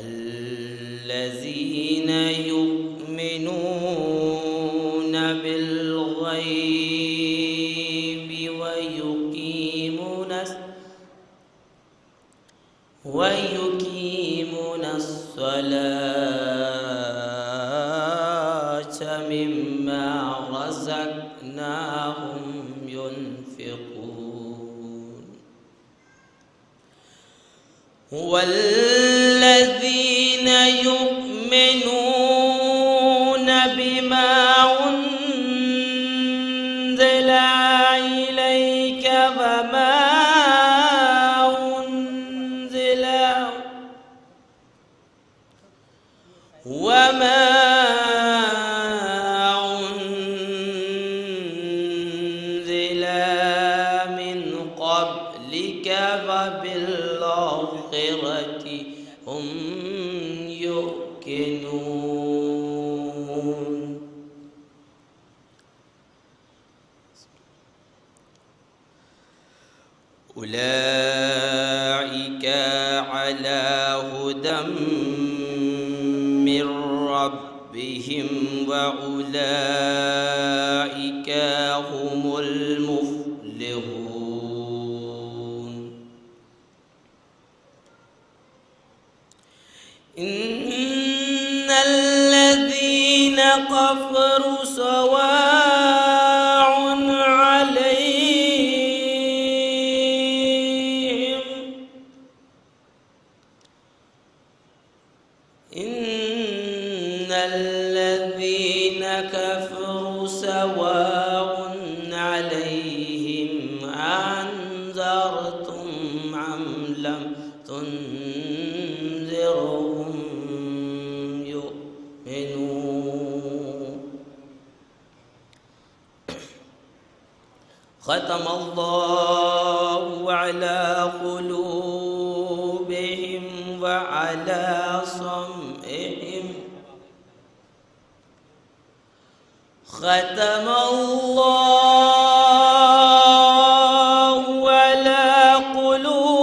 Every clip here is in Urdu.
الذين يؤمنون بالغيب ويقيمون الصلاة مما رزقناهم ينفقون. والذين يؤمنون بما أنزل إليك وما أنزل من قبلك وبالآخرة هم يوقنون. أولئك على هدى من ربهم وأولئك هم المفلحون. إن الذين كفروا سواء عليهم إن الذين كفروا سواء عليهم أنذرتم أم لم تنذرهم يؤمنون. ختم الله على قلوبهم وعلى سمعهم ختم الله على قلوبهم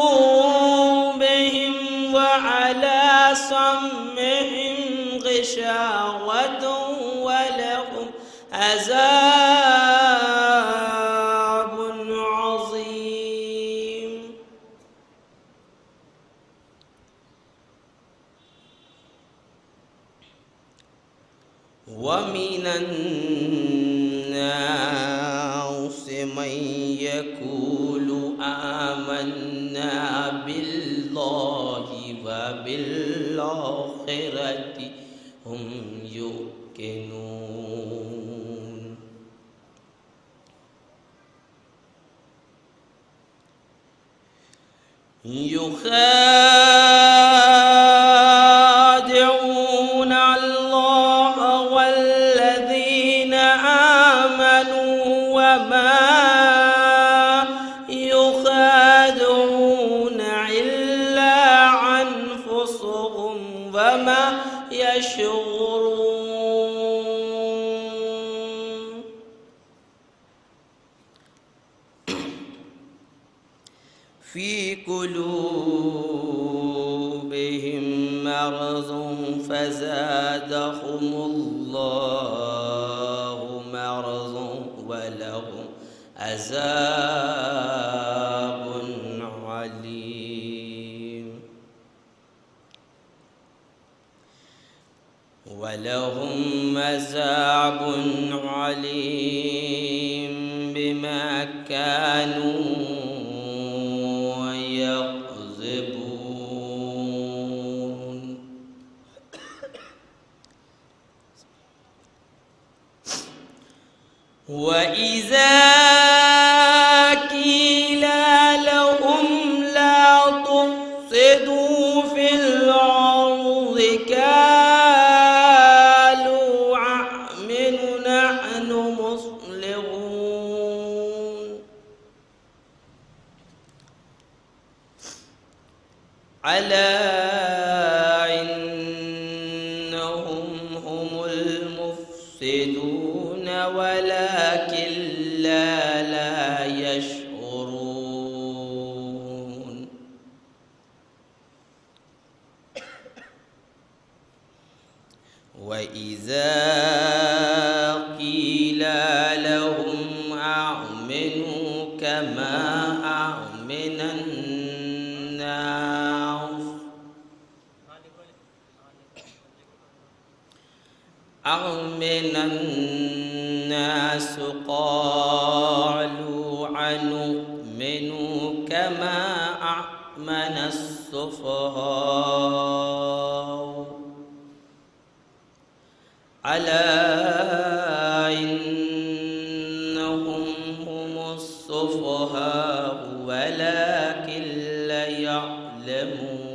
وعلى سمعهم غشاوة ولهم عذاب عظيم. ومن الناس من يقول آمنا بالله الله وبالآخرة هم يوقنون. يخادعون الله والذين آمنوا وما يخادعون إلا أنفسهم وما يشعرون. في قلوبهم مرض فزادهم الله مرضا ولهم عذاب عليم. ولهم عذاب عليم بما كانوا يكذبون. وإذا قيل لهم لا تفسدوا في الأرض قالوا أنؤمن نحن مصلحون. ألا إنهم هم المفسدون ولكن لا يشعرون. وإذا قيل لهم آمنوا كما آمن الناس قالوا أنؤمن كما آمن السفهاء. ألا إنهم هم السفهاء ولكن لا يعلمون.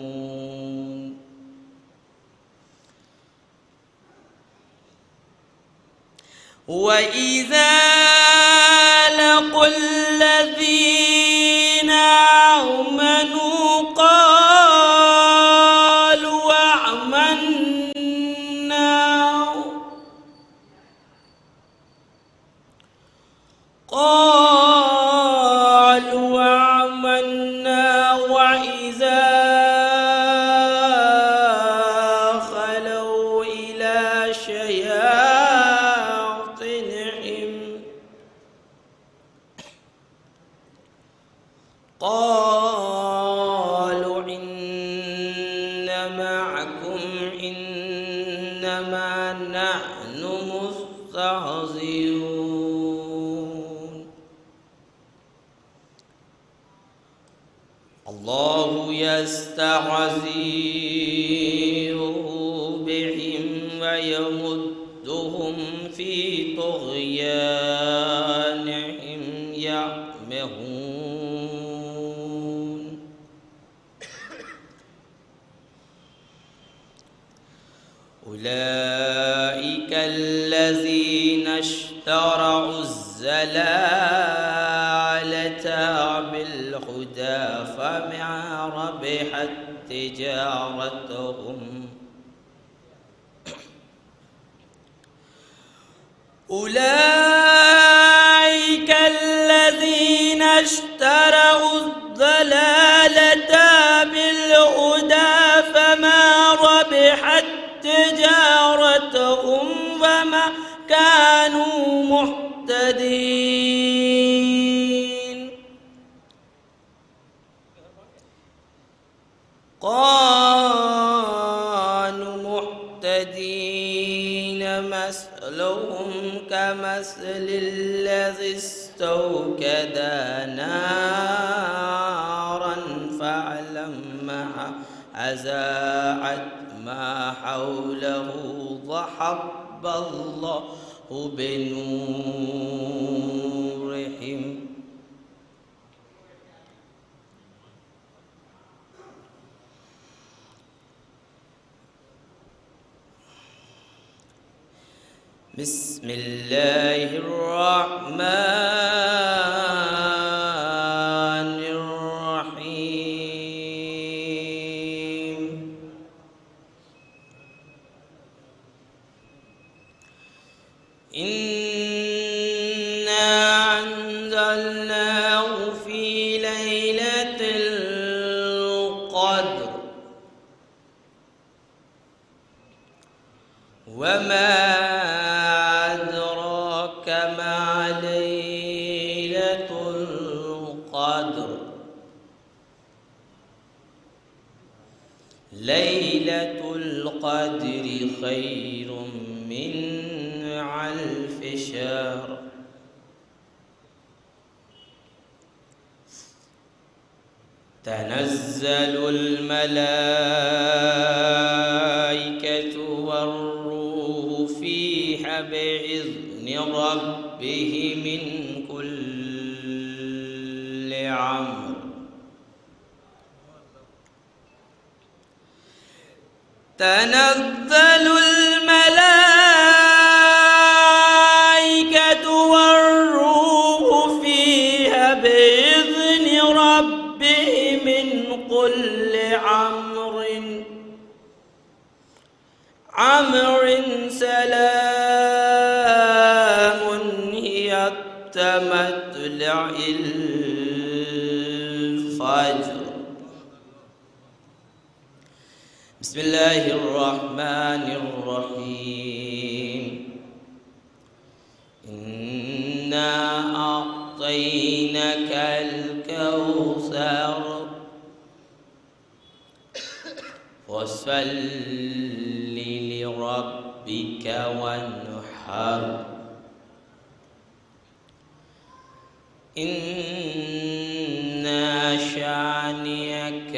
وإذا لقوا الذين آمنوا قالوا آمنا وإذا خلوا إلى شياطينهم قالوا إن معكم إنما نحن مستهزئون. الله يستهزئ بهم ويمدهم في طغيانهم يعمهون. أولئك الذين اشتروا الضلالة بالهدى فما ربحت تجارتهم. أولئك الذين اشتروا الضلالة بالهدى فما ربحت تجارتهم وما كانوا مهتدين. كانوا مهتدين مثلهم كمثل الذي استوقد نارا فلما أزاعت ما حوله ضحب الله بنورهم. بسم الله الرحمن الرحيم. إنا أنزلناه في ليلة القدر وما ليلة القدر خير من 1000 شهر. تنزل الملائكة والروح فيها بإذن ربهم من كل أمر. تنزل الملائكة والروح فيها بإذن ربهم من كل أمر سلام هي حتى مطلع الفجر. بسم الله الرحمن الرحيم. إنا أعطيناك الكوثر فصل لربك وانحر إن شانئك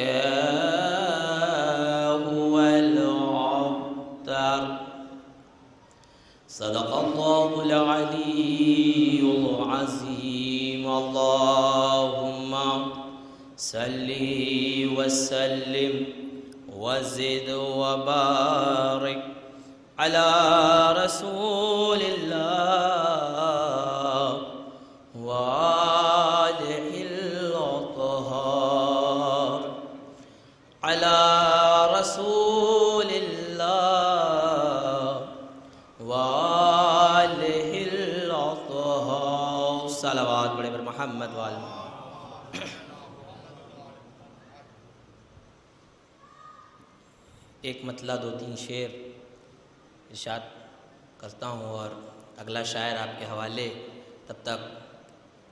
صدق الله العلي العظيم. اللهم صل وسلم وزد وبارك على رسول الله وآله الأطهار على رسول الله وآله الأطهار. صلوات پڑھے پر محمد وآل محمد. ایک مطلع 2-3 شعر ارشاد کرتا ہوں اور اگلا شاعر آپ کے حوالے. تب تک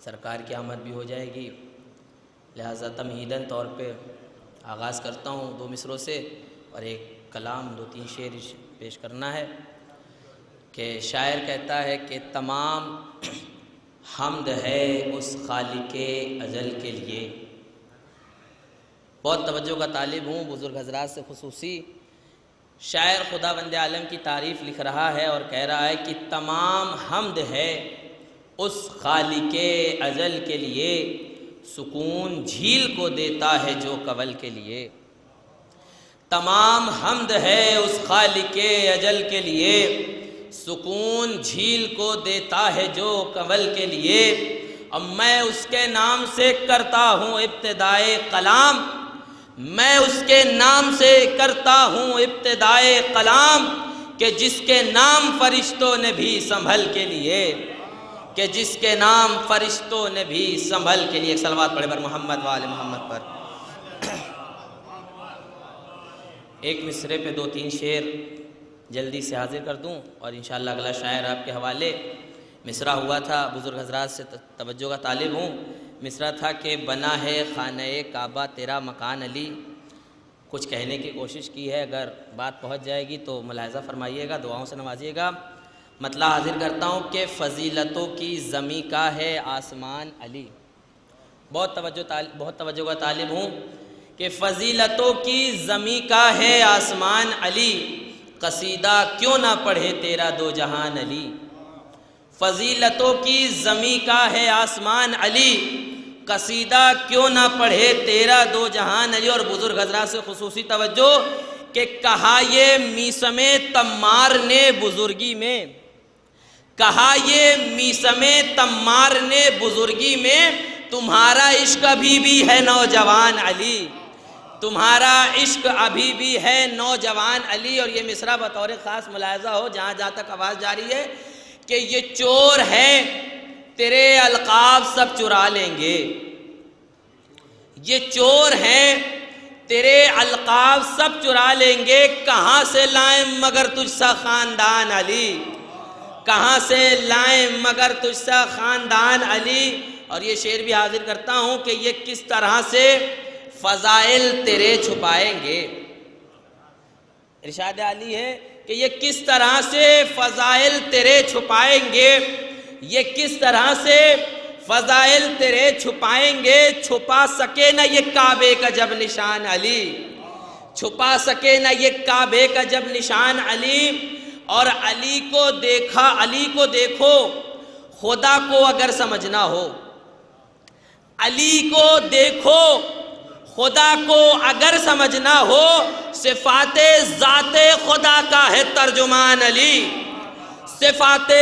سرکار کی آمد بھی ہو جائے گی، لہٰذا تمہیداً طور پہ آغاز کرتا ہوں 2 مصروں سے اور ایک کلام 2-3 شعر پیش کرنا ہے. کہ شاعر کہتا ہے کہ تمام حمد ہے اس خالق ازل کے لیے. بہت توجہ کا طالب ہوں بزرگ حضرات سے خصوصی. شاعر خدا بند عالم کی تعریف لکھ رہا ہے اور کہہ رہا ہے کہ تمام حمد ہے اس خالق ازل کے لیے، سکون جھیل کو دیتا ہے جو کول کے لیے. تمام حمد ہے اس خالق ازل کے لیے، سکون جھیل کو دیتا ہے جو کول کے لیے. اب میں اس کے نام سے کرتا ہوں ابتدائے کلام، میں اس کے نام سے کرتا ہوں ابتدائے کلام، کہ جس کے نام فرشتوں نے بھی سنبھل کے لیے، کہ جس کے نام فرشتوں نے بھی سنبھل کے لیے. ایک صلوات پڑھے پر محمد وآل محمد پر. ایک مصرے پہ 2-3 شعر جلدی سے حاضر کر دوں اور انشاءاللہ اگلا شاعر آپ کے حوالے. مصرع ہوا تھا، بزرگ حضرات سے توجہ کا طالب ہوں. مصرع تھا کہ بنا ہے خانہ کعبہ تیرا مکان علی. کچھ کہنے کی کوشش کی ہے، اگر بات پہنچ جائے گی تو ملاحظہ فرمائیے گا، دعاؤں سے نوازیے گا. مطلع حاضر کرتا ہوں کہ فضیلتوں کی زمیں کا ہے آسمان علی. بہت توجہ کا طالب ہوں کہ فضیلتوں کی زمیں کا ہے آسمان علی، قصیدہ کیوں نہ پڑھے تیرا دو جہان علی۔ فضیلتوں کی زمیں کا ہے آسمان علی، قصیدہ کیوں نہ پڑھے تیرا دو جہان علی۔ اور بزرگ حضرات سے خصوصی توجہ کہ کہا یہ میثم تمار نے بزرگی میں، کہا یہ میثم تمار نے بزرگی میں، تمہارا عشق ابھی بھی ہے نوجوان علی، تمہارا عشق ابھی بھی ہے نوجوان علی۔ اور یہ مصرع بطور خاص ملاحظہ ہو جہاں جہاں تک آواز جاری ہے کہ یہ چور ہے تیرے القاب سب چرا لیں گے، یہ چور ہیں تیرے القاب سب چرا لیں گے، کہاں سے لائیں مگر تجھ سا خاندان علی، کہاں سے لائیں مگر تجھ سا خاندان علی۔ اور یہ شعر بھی حاضر کرتا ہوں کہ یہ کس طرح سے فضائل تیرے چھپائیں گے، ارشاد علی ہے کہ یہ کس طرح سے فضائل تیرے چھپائیں گے، یہ کس طرح سے فضائل تیرے چھپائیں گے، چھپا سکے نہ یہ کعبے کا جب نشان علی، چھپا سکے نہ یہ کعبے کا جب نشان علی۔ اور علی کو دیکھا، علی کو دیکھو خدا کو اگر سمجھنا ہو، علی کو دیکھو خدا کو اگر سمجھنا ہو، صفات ذات خدا کا ہے ترجمان علی، صفات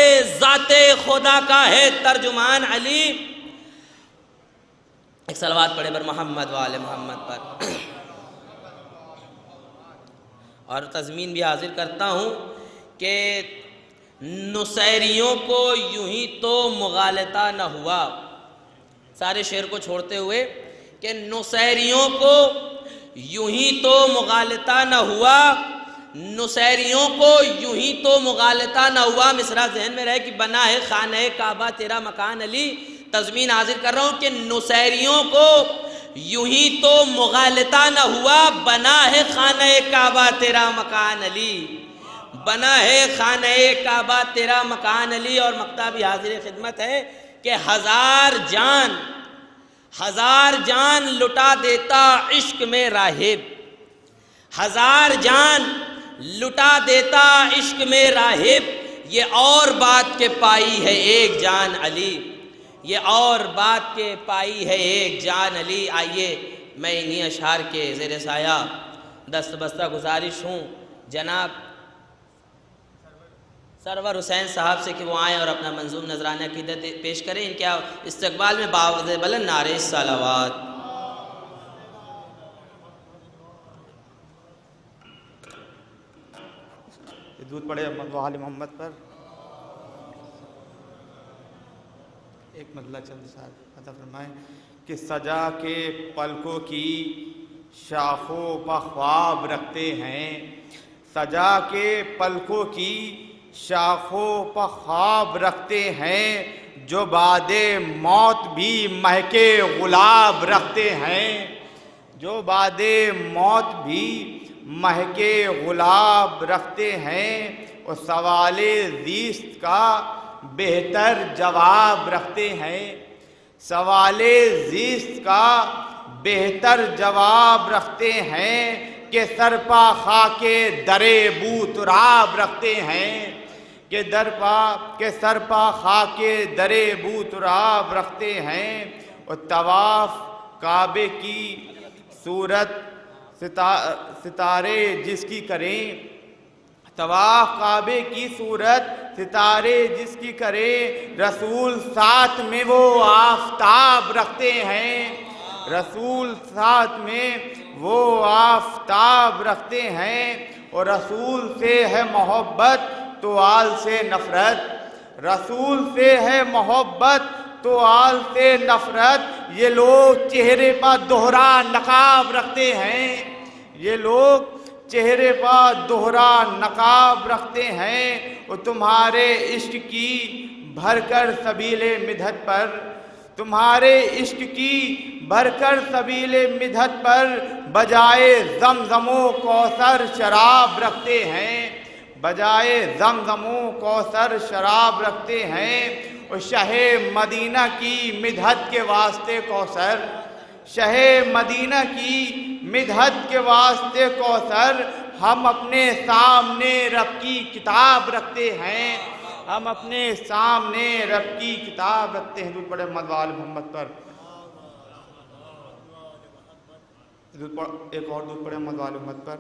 ذات خدا کا ہے ترجمان علی۔ ایک صلوات پڑھے بر محمد و آل محمد پر۔ اور تضمین بھی حاضر کرتا ہوں کہ نصیریوں کو یوں ہی تو مغالطہ نہ ہوا، سارے شعر کو چھوڑتے ہوئے کہ نصیریوں کو یوں ہی تو مغالطہ نہ ہوا، نصیریوں کو یوں ہی تو مغالطہ نہ ہوا۔ مصرع ذہن میں رہے کہ بنا ہے خانہ کعبہ تیرا مکان علی۔ تضمین حاضر کر رہا ہوں کہ نصیریوں کو یوں ہی تو مغالطہ نہ ہوا، بنا ہے خانہ کعبہ تیرا مکان علی، بنا ہے خانہ کعبہ تیرا مکان علی۔ اور مقطع بھی حاضر خدمت ہے کہ ہزار جان لٹا دیتا عشق میں راہب، ہزار جان لٹا دیتا عشق میں راہب، یہ اور بات کے پائی ہے ایک جان علی، یہ اور بات کے پائی ہے ایک جان علی۔ آئیے میں انہی اشعار کے زیر سایہ دست بستہ گزارش ہوں جناب سرور حسین صاحب سے کہ وہ آئیں اور اپنا منظوم نذرانہ عقیدت پیش کریں۔ ان کے استقبال میں باوجہ بلند نعرہ صلوات۔ درود پڑھے آل محمد پر۔ ایک مطلع چند ساتھ عطا فرمائیں کہ سجا کے پلکوں کی شاخوں پہ خواب رکھتے ہیں، سجا کے پلکوں کی شاخوں پہ خواب رکھتے ہیں، جو بعد موت بھی مہکے گلاب رکھتے ہیں، جو بعد موت بھی مہکے گلاب رکھتے ہیں، اور سوال زیست کا بہتر جواب رکھتے ہیں، سوال زیست کا بہتر جواب رکھتے ہیں، کہ سرپا خاک درے بو تراب رکھتے ہیں، کہ سرپا خاک درے بو تراب رکھتے ہیں، اور طواف کعبے کی صورت ستارے جس کی کریں، طواف کعبے کی صورت ستارے جس کی کرے، رسول ساتھ میں وہ آفتاب رکھتے ہیں، رسول ساتھ میں وہ آفتاب رکھتے ہیں، اور رسول سے ہے محبت تو آل سے نفرت، رسول سے ہے محبت تو آل سے نفرت، یہ لوگ چہرے پر دوہرا نقاب رکھتے ہیں، یہ لوگ چہرے پر دوہرا نقاب رکھتے ہیں، اور تمہارے عشق کی بھر کر سبیل مدحت پر، تمہارے عشق کی بھر کر سبیل مدحت پر، بجائے زمزم و کوثر شراب رکھتے ہیں، بجائے زمزم و کوثر شراب رکھتے ہیں، اور شہ مدینہ کی مدحت کے واسطے کوثر، شہ مدینہ کی مدحت کے واسطے کوثر ہم اپنے سامنے رب کی کتاب رکھتے ہیں، ہم اپنے سامنے رب کی کتاب رکھتے ہیں۔ درود پڑھیں مدوال محمد پر، ایک اور درود پڑھیں مدوال محمد پر۔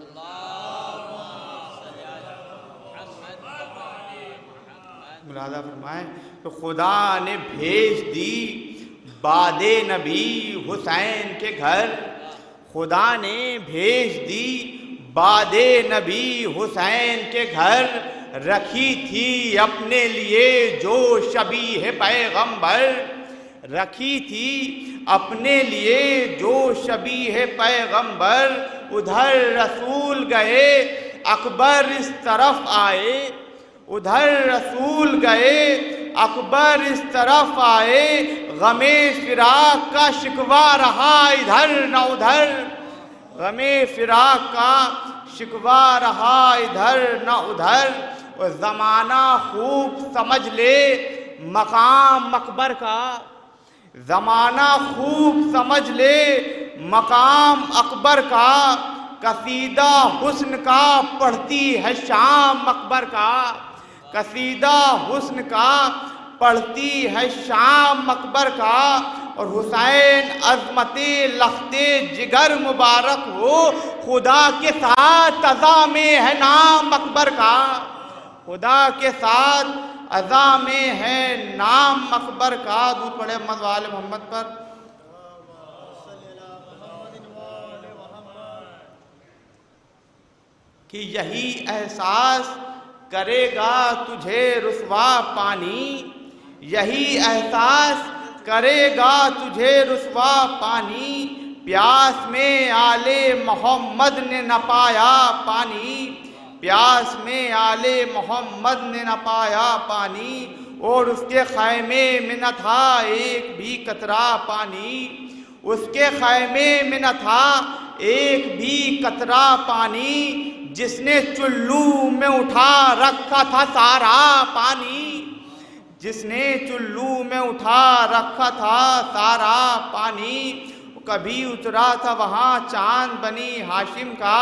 ملازہ فرمائیں تو خدا نے بھیج دی بعد نبی حسین کے گھر، خدا نے بھیج دی بعد نبی حسین کے گھر، رکھی تھی اپنے لیے جو شبیہ پیغمبر، رکھی تھی اپنے لیے جو شبیہ پیغمبر، ادھر رسول گئے اکبر اس طرف آئے، ادھر رسول گئے اکبر اس طرف آئے، غم فراق کا شکوہ رہا ادھر نہ ادھر، غم فراق کا شکوہ رہا ادھر نہ ادھر، اور زمانہ خوب سمجھ لے مقام اکبر کا، زمانہ خوب سمجھ لے مقام اکبر کا، قصیدہ حسن کا پڑھتی ہے شام اکبر کا، قصیدہ حسن کا پڑھتی ہے شام اکبر کا، اور حسین عظمت لخت جگر مبارک ہو، خدا کے ساتھ عزا میں ہے نام اکبر کا، خدا کے ساتھ عزا میں ہے نام اکبر کا۔ درود پڑھے محمد وآل محمد پر۔ کہ یہی احساس کرے گا تجھے رسوا پانی، یہی احساس کرے گا تجھے رسوا پانی، پیاس میں آل محمد نے نہ پایا پانی، پیاس میں آل محمد نے نہ پایا پانی، اور اس کے خیمے میں نہ تھا ایک بھی قطرہ پانی، اس کے خیمے میں نہ تھا ایک بھی قطرہ پانی، جس نے چلو میں اٹھا رکھا تھا سارا پانی، جس نے چلو میں اٹھا رکھا تھا سارا پانی، کبھی اترا تھا وہاں چاند بنی ہاشم کا،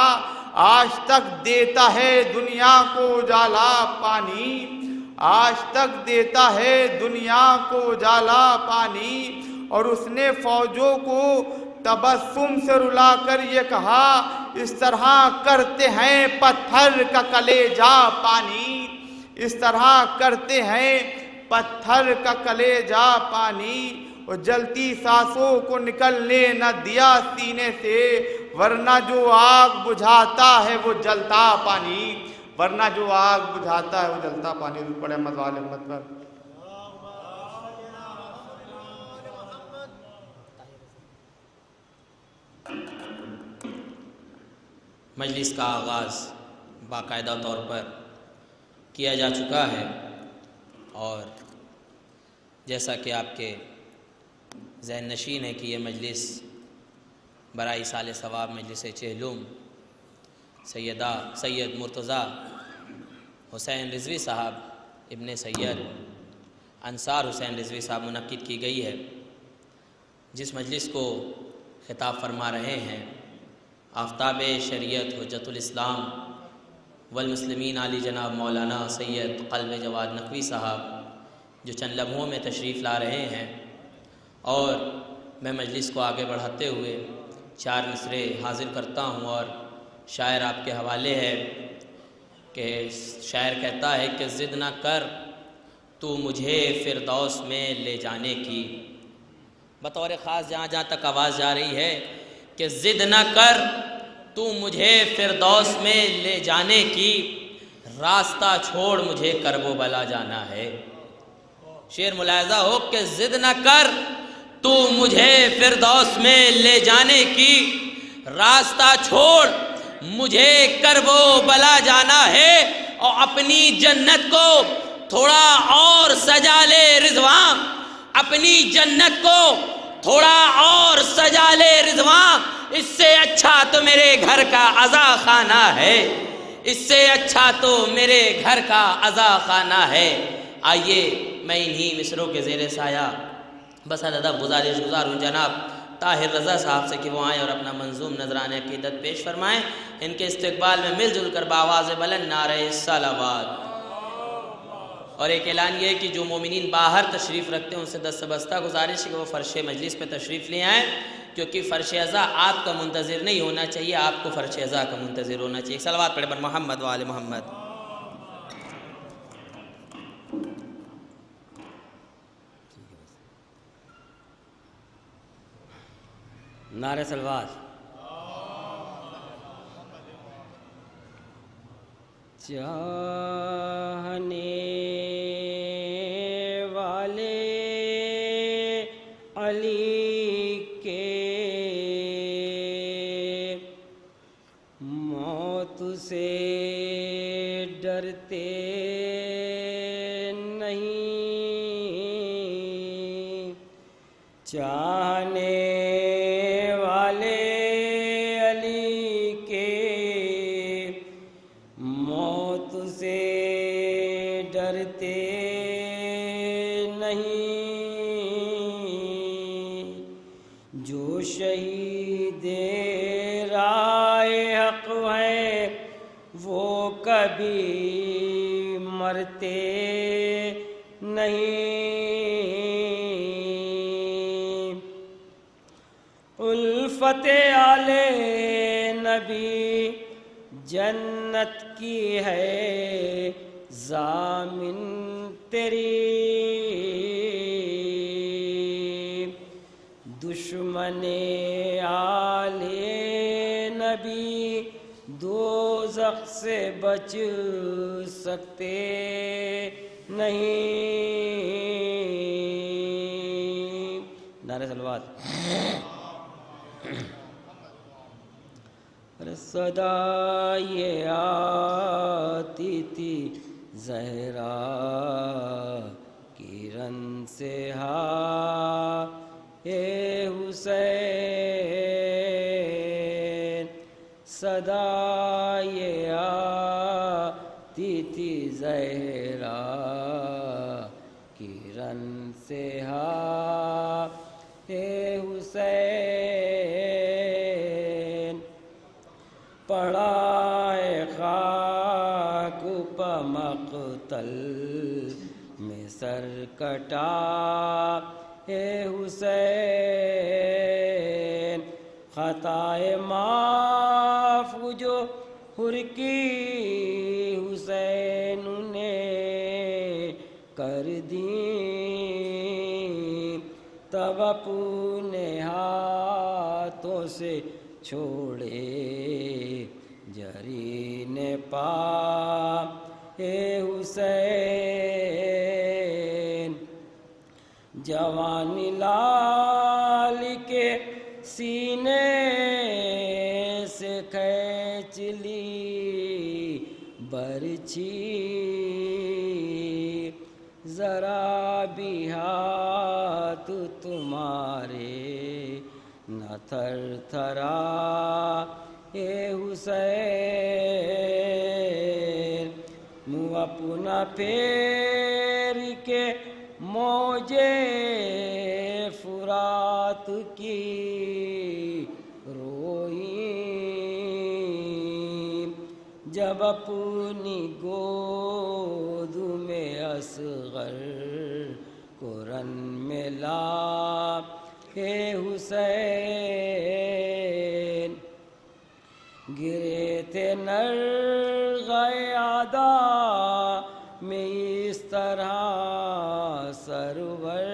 آج تک دیتا ہے دنیا کو اجالا پانی، آج تک دیتا ہے دنیا کو اجالا پانی، اور اس نے فوجوں کو تبسم سے رلا کر یہ کہا، اس طرح کرتے ہیں پتھر کا کلیجہ پانی، اس طرح کرتے ہیں پتھر کا کلیجہ پانی، اور جلتی سانسوں کو نکلنے نہ دیا سینے سے، ورنہ جو آگ بجھاتا ہے وہ جلتا پانی، ورنہ جو آگ بجھاتا ہے وہ جلتا پانی۔ درود پڑھیں محمد وآل محمد پر۔ مجلس کا آغاز باقاعدہ طور پر کیا جا چکا ہے، اور جیسا کہ آپ کے ذہن نشین ہے کہ یہ مجلس برائے سال ثواب مجلس چہلم سید مرتضیٰ حسین رضوی صاحب ابن سید انصار حسین رضوی صاحب منعقد کی گئی ہے، جس مجلس کو خطاب فرما رہے ہیں آفتاب شریعت حجت الاسلام والمسلمین علی جناب مولانا سید قلب جواد نقوی صاحب، جو چند لمحوں میں تشریف لا رہے ہیں، اور میں مجلس کو آگے بڑھاتے ہوئے 4 مصرے حاضر کرتا ہوں، اور شاعر آپ کے حوالے ہے کہ شاعر کہتا ہے کہ ضد نہ کر تو مجھے فردوس میں لے جانے کی، بطور خاص جہاں جہاں تک آواز جا رہی ہے کہ ضد نہ کر تو مجھے فردوس میں لے جانے کی، راستہ چھوڑ مجھے کرب و بلا جانا ہے۔ شعر ملاحظہ ہو کہ ضد نہ کر تو مجھے فردوس میں لے جانے کی، راستہ چھوڑ مجھے کرب و بلا جانا ہے، اور اپنی جنت کو تھوڑا اور سجا لے رضوان، اپنی جنت کو تھوڑا اور سجا لے رضوان، اس سے اچھا تو میرے گھر کا عزا خانہ ہے، اس سے اچھا تو میرے گھر کا عزا خانہ ہے۔ آئیے میں انہی مصروں کے زیر سایہ بس ادب گزارش گزار ہوں جناب طاہر رضا صاحب سے کہ وہ آئیں اور اپنا منظوم نذرانہ عقیدت پیش فرمائیں۔ ان کے استقبال میں مل جل کر بآواز بلند نعرہ صلوات۔ اور ایک اعلان یہ ہے کہ جو مومنین باہر تشریف رکھتے ہیں ان سے دست بستہ گزارش ہے کہ وہ فرش مجلس پہ تشریف لے آئیں، کیونکہ فرش عزا آپ کا منتظر نہیں ہونا چاہیے، آپ کو فرش عزا کا منتظر ہونا چاہیے۔ صلوات پڑھیں بر محمد و آل محمد۔ نعرہ صلوات۔ چاہنے والے علی کے موت سے ڈرتے نہیں، چاہنے والے علی کے موت سے ڈرتے نہیں، جو شہید راہ حق ہے وہ کبھی مرتے نہیں، الفت آل نبی جنت کی ہے ضامن تیری، دشمن آل نبی دوزخ سے بچ سکتے نہیں۔ نعرہ صلوات۔ صدا یہ آتی تھی زہرا کرن سے ہاں اے حسین، صدا یہ آتی تھی زہرا کرن سے ہاں اے حسین، پڑا ہے خاک پا مقتل میں سر کٹا اے حسین، خطائے معاف جو حر کی حسین نے کر دیں، تب اپنے ہاتھوں سے چھوڑے جرین پا اے حسین، جوانی لال کے سینے سے کھینچ لی برچھی، ذرا بھی ہاتھ تمہارے نہ تھر تھرا اے حسین، منہ اپنا پھیر کے موجے فرات کی روئیں، جب اپنی گود میں اصغر کو رن میں لا اے حسین، گرے تھے نرغۂ عدا میں اس طرح سرور،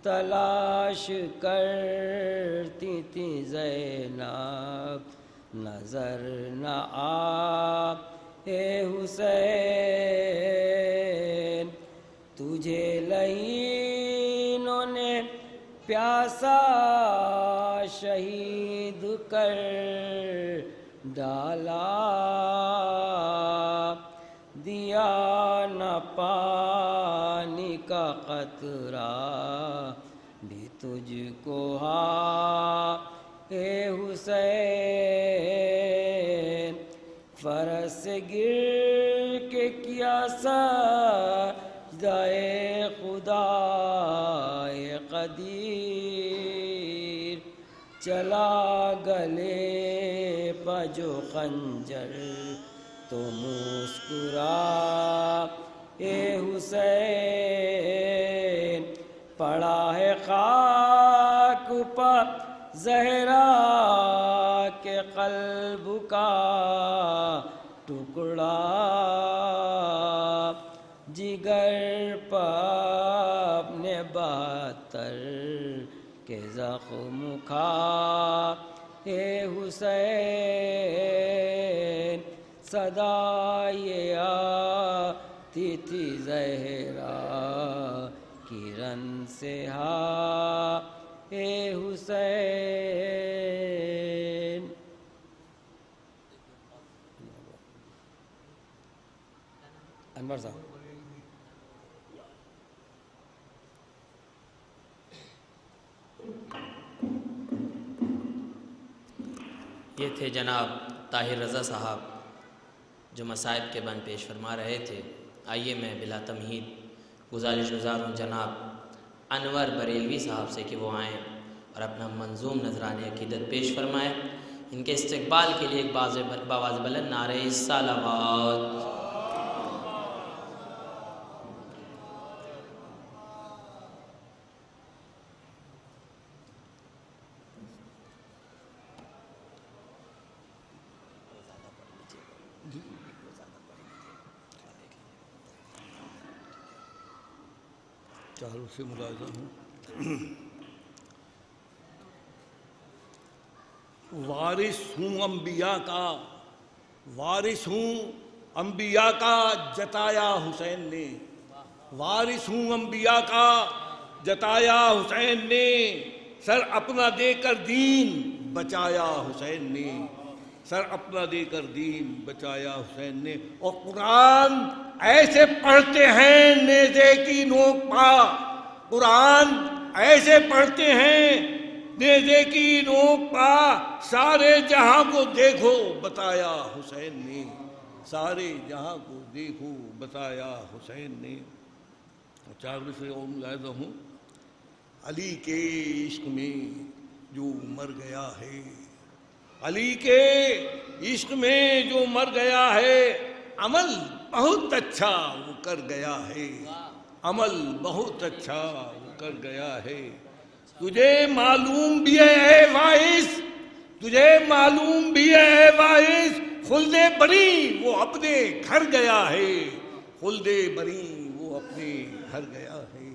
تلاش کرتی تھی زینب نظر نہ آ اے حسین، تجھے لعینوں نے پیاسا شہید کر ڈالا، دیا نہ پانی کا قطرہ بھی تجھ کو ہاں اے حسین، فرس سے گر کے کیا سجدہ خدا قدیر، چلا گلے پہ جو خنجر تو مسکرا اے حسین، پڑا ہے خاک پہ زہرا کے قلب کا ٹکڑا، جگر پہ اپنے 72 کے زخم کھا اے حسین، صدا یہ آتی تھی زہرا کرن سے ہا اے حسین۔ انور صاحب یہ تھے جناب طاہر رضا صاحب جو مصائب کے بند پیش فرما رہے تھے۔ آئیے میں بلا تمہید گزارش گزار ہوں جناب انور بریلوی صاحب سے کہ وہ آئیں اور اپنا منظوم نذرانِ عقیدت پیش فرمائیں۔ ان کے استقبال کے لیے ایک باواز بلند نعرہ صلوات۔ چاروں سے ملاحظہ ہوں، وارث ہوں انبیاء کا، وارث ہوں انبیاء کا جتایا حسین نے، وارث ہوں انبیاء کا جتایا حسین نے، سر اپنا دے کر دین بچایا حسین نے، سر اپنا دے کر دین بچایا حسین نے۔ اور قرآن ایسے پڑھتے ہیں نیزے کی نوک پا، قرآن ایسے پڑھتے ہیں نیزے کی نوک پا، سارے جہاں کو دیکھو بتایا حسین نے، سارے جہاں کو دیکھو بتایا حسین نے۔ چار سے اور ملاحظہ ہوں، علی کے عشق میں جو مر گیا ہے، علی کے عشق میں جو مر گیا ہے، عمل بہت اچھا وہ کر گیا ہے، عمل بہت اچھا وہ کر گیا ہے۔ تجھے معلوم بھی ہے اے واعظ، تجھے معلوم بھی ہے اے واعظ، خلد بری وہ اپنے گھر گیا ہے، خلد بری وہ اپنے گھر گیا ہے،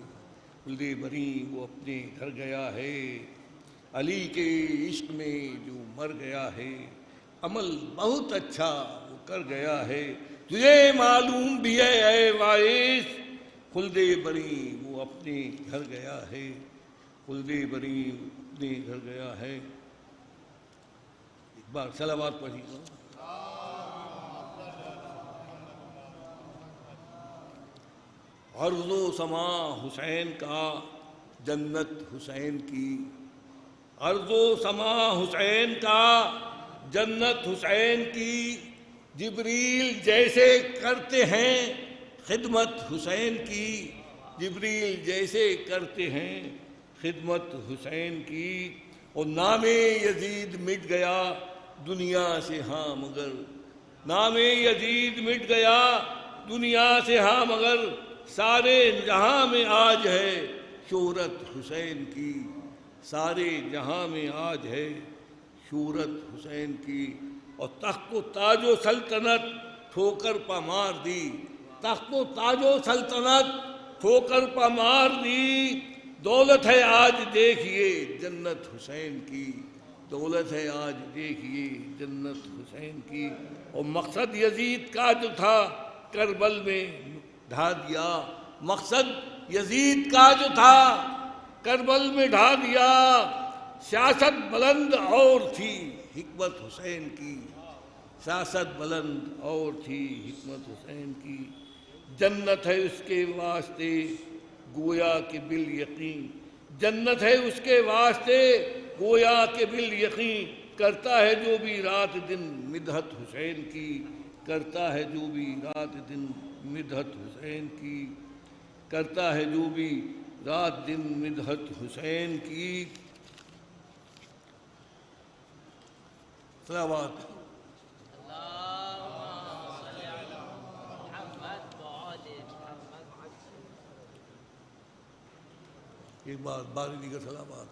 خلد بری وہ اپنے گھر گیا ہے۔ علی کے عشق میں جو مر گیا ہے، عمل بہت اچھا وہ کر گیا ہے۔ تجھے معلوم بھی ہے اے واعظ، خلد بری وہ اپنے گھر گیا ہے، خلد بری اپنے گھر گیا ہے۔ ایک بار صلوات پڑھی گا۔ عرض و سما حسین کا، جنت حسین کی، عرض و سما حسین کا، جنت حسین کی، جبریل جیسے کرتے ہیں خدمت حسین کی، جبریل جیسے کرتے ہیں خدمت حسین کی۔ اور نام یزید مٹ گیا دنیا سے ہاں مگر، نام یزید مٹ گیا دنیا سے ہاں مگر، سارے جہاں میں آج ہے شہرت حسین کی، سارے جہاں میں آج ہے شہرت حسین کی۔ اور تخت و تاج و سلطنت ٹھوکر پا مار دی، تخت و تاج و سلطنت ٹھوکر پا مار دی، دولت ہے آج دیکھیے جنت حسین کی، دولت ہے آج دیکھیے جنت حسین کی۔ اور مقصد یزید کا جو تھا کربل میں ڈھا دیا، مقصد یزید کا جو تھا کربل میں ڈھا دیا، سیاست بلند اور تھی حکمت حسین کی، سیاست بلند اور تھی حکمت حسین کی۔ جنت ہے اس کے واسطے گویا کہ بالیقین، جنت ہے اس کے واسطے گویا کہ بالیقین، کرتا ہے جو بھی رات دن مدحت حسین کی، کرتا ہے جو بھی رات دن مدحت حسین کی، کرتا ہے جو بھی رات دن مدحت حسین کی۔ صلوات ایک بار باری دیگر صلوات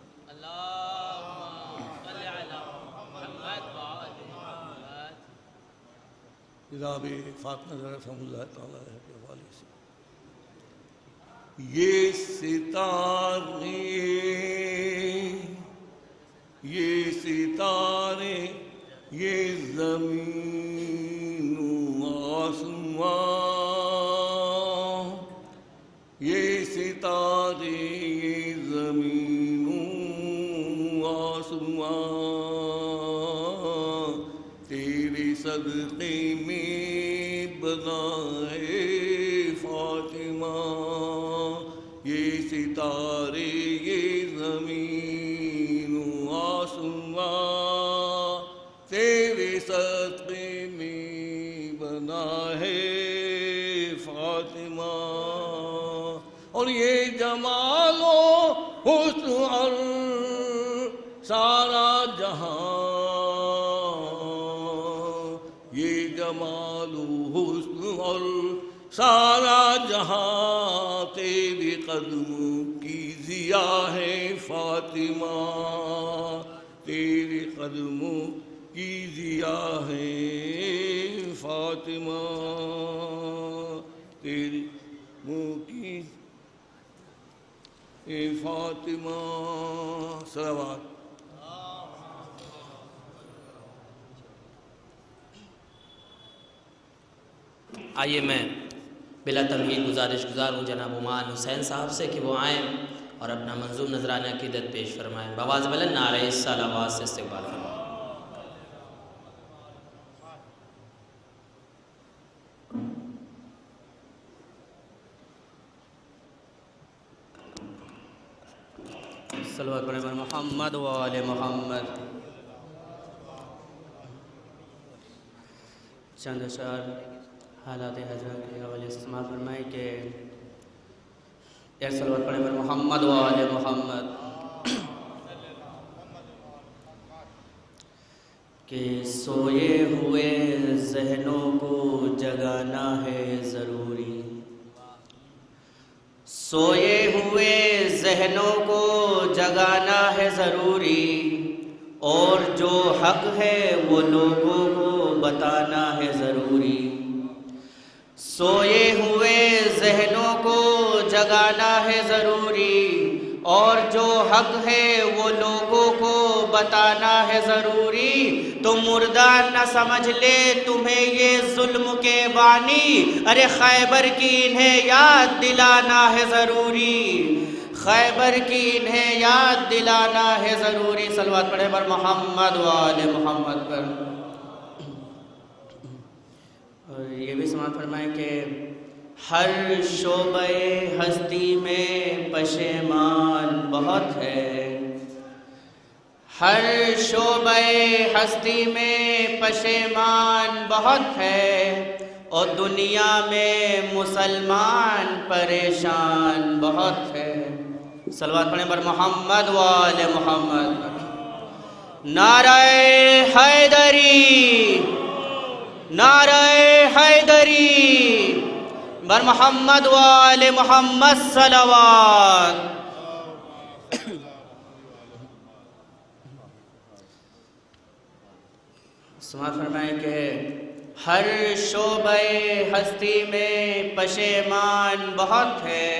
جناب فاطمہ زہرا رحمۃ اللہ تعالیٰ کے حوالے سے یہ ستارے یہ زمین و آسمان، یہ ستارے یہ زمین و آسمان تیرے صدقے میں بنا ہے فاطمہ، یہ ستارے یہ زمین و آسمان تیرے صدقے میں بنا ہے فاطمہ، اور یہ جمال و حسن اور سارا جہاں، یہ جمال و حسن اور سارا جہاں تیرے قدموں کی ضیا ہے فاطمہ، تیرے قدموں کی ضیا ہے فاطمہ، تیرے قدموں کی اے فاطمہ صلوات۔ آئیے میں بلا تمہید گزار ہوں جناب عمان حسین صاحب سے کہ وہ آئیں اور اپنا منظوم نذرانہ عقیدت پیش فرمائیں۔ بآواز بلند نعرہ صلوات سے استقبال فرمائیں۔ صلوات پڑھیں پر محمد و آل محمد۔ چند اشعار حالات حضرت کے حوالے سے سماعت فرمائیں کہ ایک صلوات پڑھیں پر محمد و آل محمد۔ کہ سوئے ہوئے ذہنوں کو جگانا ہے ضروری، سوئے ہوئے ذہنوں کو جگانا ہے ضروری، اور جو حق ہے وہ لوگوں کو بتانا ہے ضروری، سوئے ہوئے ذہنوں کو جگانا ہے ضروری، اور جو حق ہے وہ لوگوں کو بتانا ہے ضروری، تو مردہ نہ سمجھ لے تمہیں یہ ظلم کے بانی، ارے خیبر کی انہیں یاد دلانا ہے ضروری، خیبر کی انہیں یاد دلانا ہے ضروری۔ صلوات پڑھیں پر محمد و آل محمد پر۔ اور یہ بھی سماعت فرمائیں کہ ہر شعبہ ہستی میں پشیمان بہت ہے، ہر شعبہ ہستی میں پشیمان بہت ہے، اور دنیا میں مسلمان پریشان بہت ہے۔ صلوات پڑھیں پر محمد و آل محمد۔ نعرہ حیدری، نعرہ حیدری، بر محمد و آل محمد صلوات۔ سماعت فرمائیں کہ ہر شعبہ ہستی میں پشیمان بہت ہے،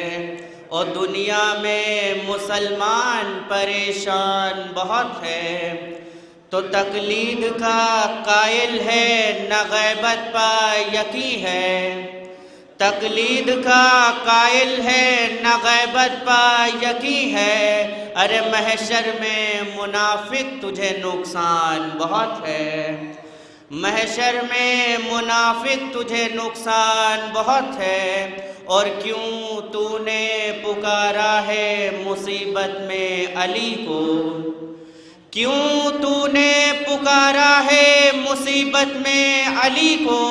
اور دنیا میں مسلمان پریشان بہت ہے، تو تقلید کا قائل ہے نہ غیبت پا یقین ہے، تقلید کا قائل ہے نہ غیبت پا یقین ہے، ارے محشر میں منافق تجھے نقصان بہت ہے، محشر میں منافق تجھے نقصان بہت ہے، اور کیوں تو نے پکارا ہے مصیبت میں علی کو، کیوں تو نے پکارا ہے مصیبت میں علی کو،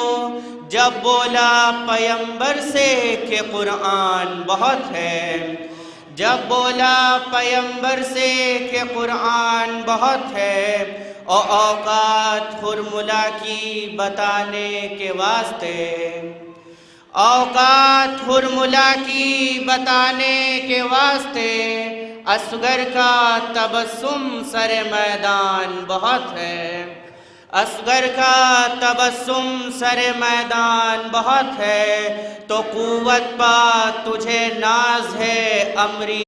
جب بولا پیمبر سے کہ قرآن بہت ہے، جب بولا پیمبر سے کہ قرآن بہت ہے، اور اوقات حرملا کی بتانے کے واسطے، اوقات حرملا کی بتانے کے واسطے، اصغر کا تبسم سر میدان بہت ہے، اصغر کا تبسم سر میدان بہت ہے، تو قوت پا تجھے ناز ہے امری،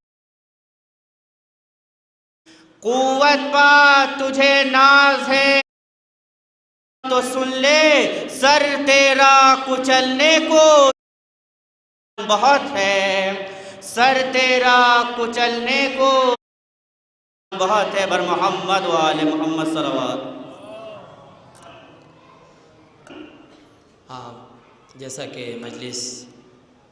قوت پا تجھے ناز ہے تو سن لے، سر تیرا کچلنے کو بہت ہے، سر تیرا کچلنے کو بہت ہے، بر محمد و آل محمد صلوات۔ جیسا کہ مجلس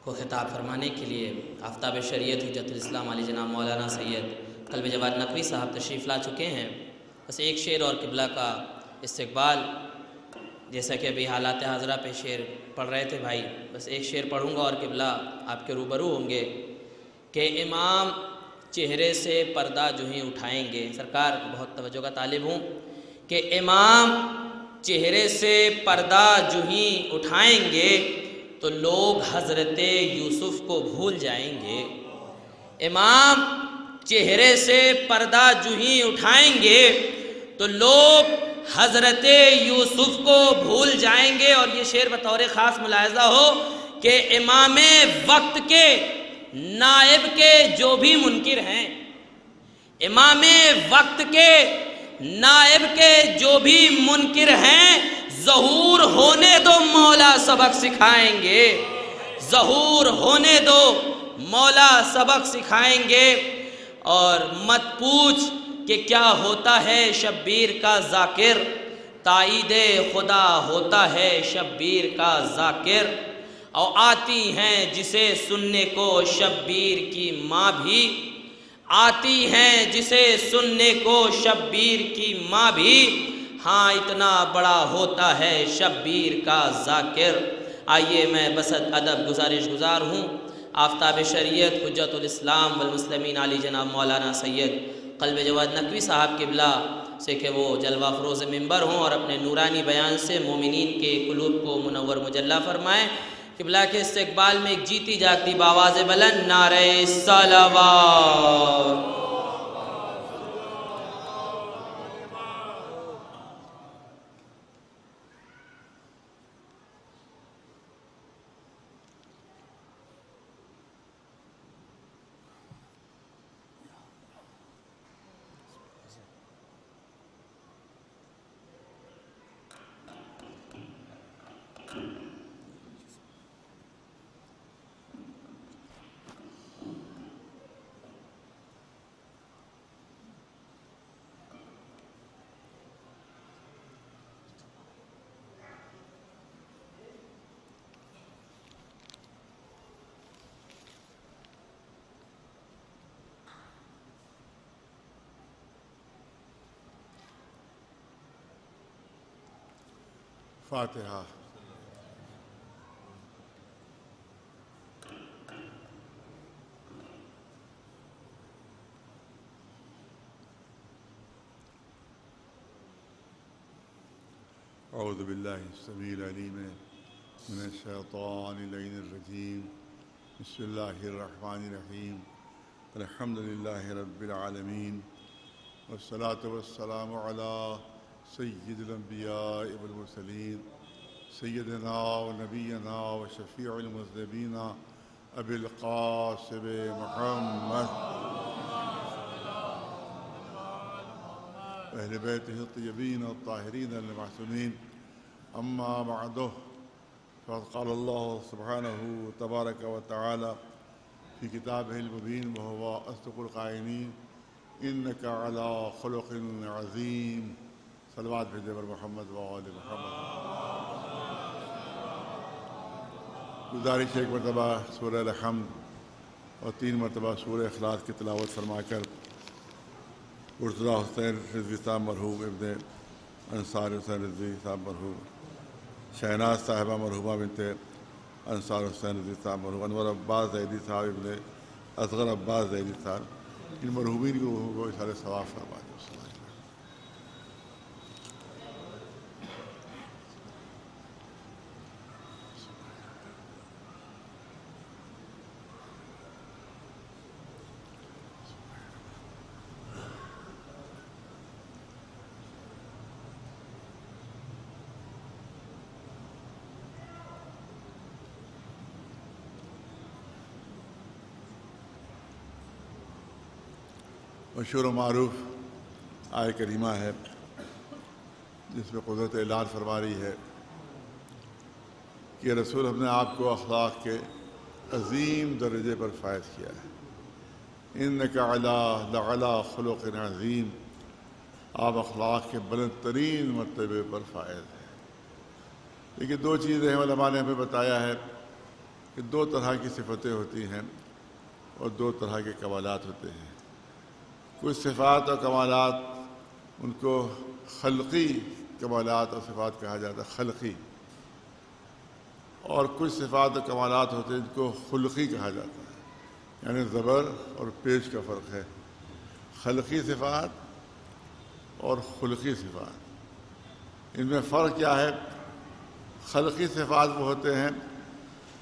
کو خطاب فرمانے کے لیے آفتاب شریعت حجت الاسلام علی جناب مولانا سید قلب جواد نقوی صاحب تشریف لا چکے ہیں، بس ایک شعر اور قبلہ کا استقبال، جیسا کہ ابھی حالات حاضرہ پہ شعر پڑھ رہے تھے بھائی، بس ایک شعر پڑھوں گا اور قبلہ آپ کے روبرو ہوں گے کہ امام چہرے سے پردہ جو ہی اٹھائیں گے، سرکار بہت توجہ کا طالب ہوں کہ امام چہرے سے پردہ جو ہی اٹھائیں گے تو لوگ حضرت یوسف کو بھول جائیں گے، امام چہرے سے پردہ جو ہی اٹھائیں گے تو لوگ حضرت یوسف کو بھول جائیں گے۔ اور یہ شعر بطور خاص ملاحظہ ہو کہ امام وقت کے نائب کے جو بھی منکر ہیں، امام وقت کے نائب کے جو بھی منکر ہیں، ظہور ہونے دو مولا سبق سکھائیں گے، ظہور ہونے دو مولا سبق سکھائیں گے۔ اور مت پوچھ کہ کیا ہوتا ہے شبیر کا ذاکر، تائید خدا ہوتا ہے شبیر کا ذاکر، اور آتی ہیں جسے سننے کو شبیر کی ماں بھی، آتی ہیں جسے سننے کو شبیر کی ماں بھی، ہاں اتنا بڑا ہوتا ہے شبیر کا ذاکر۔ آئیے میں بسط ادب گزارش گزار ہوں آفتاب شریعت حجت الاسلام والمسلمین علی جناب مولانا سید قلب جواد نقوی صاحب قبلہ سے کہ وہ جلوہ فروز ممبر ہوں اور اپنے نورانی بیان سے مومنین کے قلوب کو منور مجلہ فرمائیں۔ قبلہ کے استقبال میں ایک جیتی جاگتی بآواز بلند نعرہ صلوات۔ فاتحہ۔ اعوذ باللہ السمیع العلیم من الشیطان اللعین الرجیم، بسم اللہ الرحمن الرحیم، الحمد للہ رب العالمین، والصلاة والسلام علی سید الانبیاء والمرسلین، سیدنا و نبینا و شفیع المذنبین ابی القاسم محمد اہل بیتہ الطیبین الطاہرین المعصومین، اما بعد، فقد قال اللہ سبحانہ تبارک و تعالی فی کتابہ المبین وہو اصدق القائلین، انک علی خلق عظیم۔ صلوات بھیجے بر محمد و آل محمد۔ گزارش ایک مرتبہ سورہ الحمد اور 3 مرتبہ سورہ اخلاص کی تلاوت فرما کر مرتضی حسین رضوی صاحب مرحوم، ابن انصار حسین رضوی صاحب مرحوم، شہناز صاحبہ مرحومہ بنت انصار حسین رضوی صاحب مرحوم، انور عباس زیدی صاحب ابن اصغر عباس زیدی صاحب، ان مرحومین کی روحوں کو اشارہ ثواب فرما دیں۔ مشہور و معروف آیہ کریمہ ہے جس میں قدرت اعلان فرما رہی ہے کہ رسول ہم نے آپ کو اخلاق کے عظیم درجے پر فائز کیا ہے۔ انک لعلی خلق عظیم، آپ اخلاق کے بلند ترین مرتبے پر فائز ہیں۔ لیکن دو چیزیں ہیں علماء نے ہمیں بتایا ہے کہ دو طرح کی صفتیں ہوتی ہیں اور دو طرح کے کمالات ہوتے ہیں۔ کچھ صفات اور کمالات ان کو خلقی کمالات اور صفات کہا جاتا ہے، خلقی، اور کچھ صفات اور کمالات ہوتے ہیں جن کو خلقی کہا جاتا ہے، یعنی زبر اور پیش کا فرق ہے۔ خلقی صفات اور خلقی صفات، ان میں فرق کیا ہے؟ خلقی صفات وہ ہوتے ہیں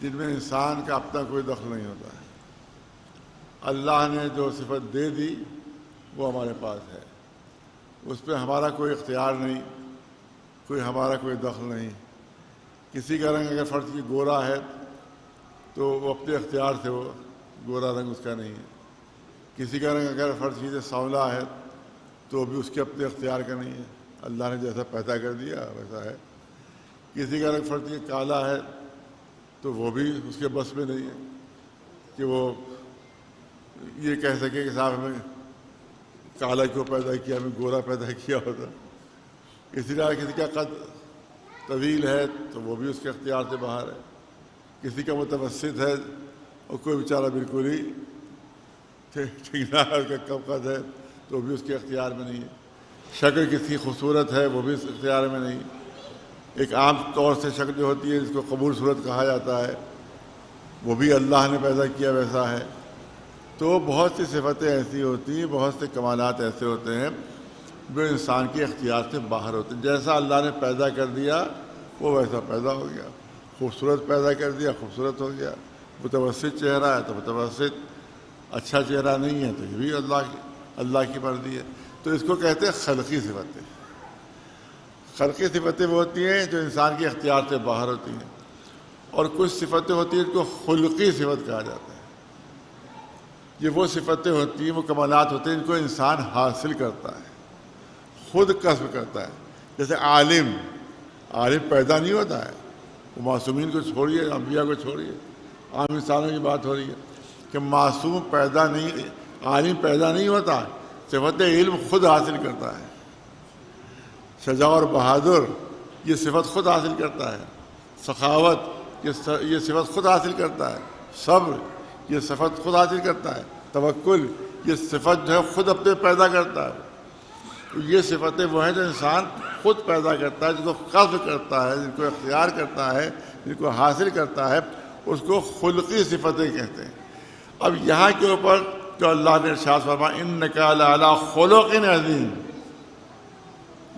جن میں انسان کا اپنا کوئی دخل نہیں ہوتا ہے، اللہ نے جو صفت دے دی وہ ہمارے پاس ہے، اس پہ ہمارا کوئی اختیار نہیں، ہمارا کوئی دخل نہیں۔ کسی کا رنگ اگر فرض کی گورا ہے تو وہ اپنے اختیار سے، وہ گورا رنگ اس کا نہیں ہے۔ کسی کا رنگ اگر فرض کیجیے سانولا ہے تو وہ بھی اس کے اپنے اختیار کا نہیں ہے، اللہ نے جیسا پیدا کر دیا ویسا ہے۔ کسی کا رنگ فرض کیجیے کالا ہے تو وہ بھی اس کے بس میں نہیں ہے کہ وہ یہ کہہ سکے کہ صاحب ہمیں کالا کیوں پیدا کیا، ہمیں گورا پیدا کیا ہوتا۔ اسی طرح کسی کا قد طویل ہے تو وہ بھی اس کے اختیار سے باہر ہے۔ کسی کا متوسط ہے اور کوئی بیچارہ بالکل ہی ٹھیک نہ کا کم قد ہے تو بھی اس کے اختیار میں نہیں ہے۔ شکل کسی خوبصورت ہے وہ بھی اس اختیار میں نہیں۔ ایک عام طور سے شکل جو ہوتی ہے جس کو قبول صورت کہا جاتا ہے وہ بھی اللہ نے پیدا کیا ویسا ہے۔ تو بہت سی صفتیں ایسی ہوتی ہیں، بہت سے کمالات ایسے ہوتے ہیں جو انسان کے اختیار سے باہر ہوتے ہیں۔ جیسا اللہ نے پیدا کر دیا وہ ویسا پیدا ہو گیا، خوبصورت پیدا کر دیا خوبصورت ہو گیا، متوسط چہرہ ہے تو متوسط، اچھا چہرہ نہیں ہے تو یہ بھی اللہ کی مرضی ہے۔ تو اس کو کہتے ہیں خلقی صفتیں۔ خلقی صفتیں وہ ہوتی ہیں جو انسان کے اختیار سے باہر ہوتی ہیں، اور کچھ صفتیں ہوتی ہیں جن کو خلقی صفت کہا جاتا ہے۔ یہ وہ صفتیں ہوتی ہیں، وہ کمالات ہوتے ہیں جن کو انسان حاصل کرتا ہے، خود کسب کرتا ہے۔ جیسے عالم پیدا نہیں ہوتا ہے، وہ معصومین کو چھوڑیے، انبیاء کو چھوڑیے، عام انسانوں کی بات ہو رہی ہے کہ معصوم پیدا نہیں، عالم پیدا نہیں ہوتا، صفت علم خود حاصل کرتا ہے۔ شجاع اور بہادر یہ صفت خود حاصل کرتا ہے، سخاوت یہ صفت خود حاصل کرتا ہے، صبر یہ صفت خود حاصل کرتا ہے، توکل یہ صفت جو ہے خود اپنے پیدا کرتا ہے۔ یہ صفتیں وہ ہیں جو انسان خود پیدا کرتا ہے، جن کو قصد کرتا ہے، جن کو اختیار کرتا ہے، جن کو حاصل کرتا ہے، اس کو خلقی صفتیں کہتے ہیں۔ اب یہاں کے اوپر جو اللہ نے ارشاد فرمایا انک لعلی خلق عظیم،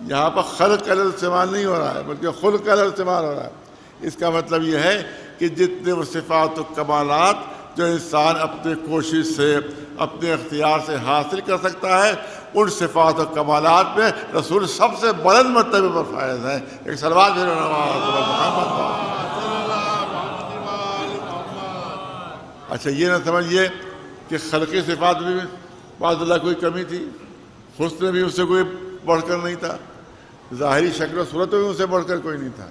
یہاں پر خلق کا لفظ استعمال نہیں ہو رہا ہے بلکہ خلق کا لفظ استعمال ہو رہا ہے۔ اس کا مطلب یہ ہے کہ جتنے وہ صفات و کمالات جو انسان اپنے کوشش سے، اپنے اختیار سے حاصل کر سکتا ہے، ان صفات و کمالات میں رسول سب سے بلند مرتبے پر فائز ہیں۔ ایک صلوات بھی اچھا یہ نہ سمجھیے کہ خلقی صفات میں بھی بعض اللہ کوئی کمی تھی، حسن بھی اس سے کوئی بڑھ کر نہیں تھا، ظاہری شکل و صورت میں اس سے بڑھ کر کوئی نہیں تھا،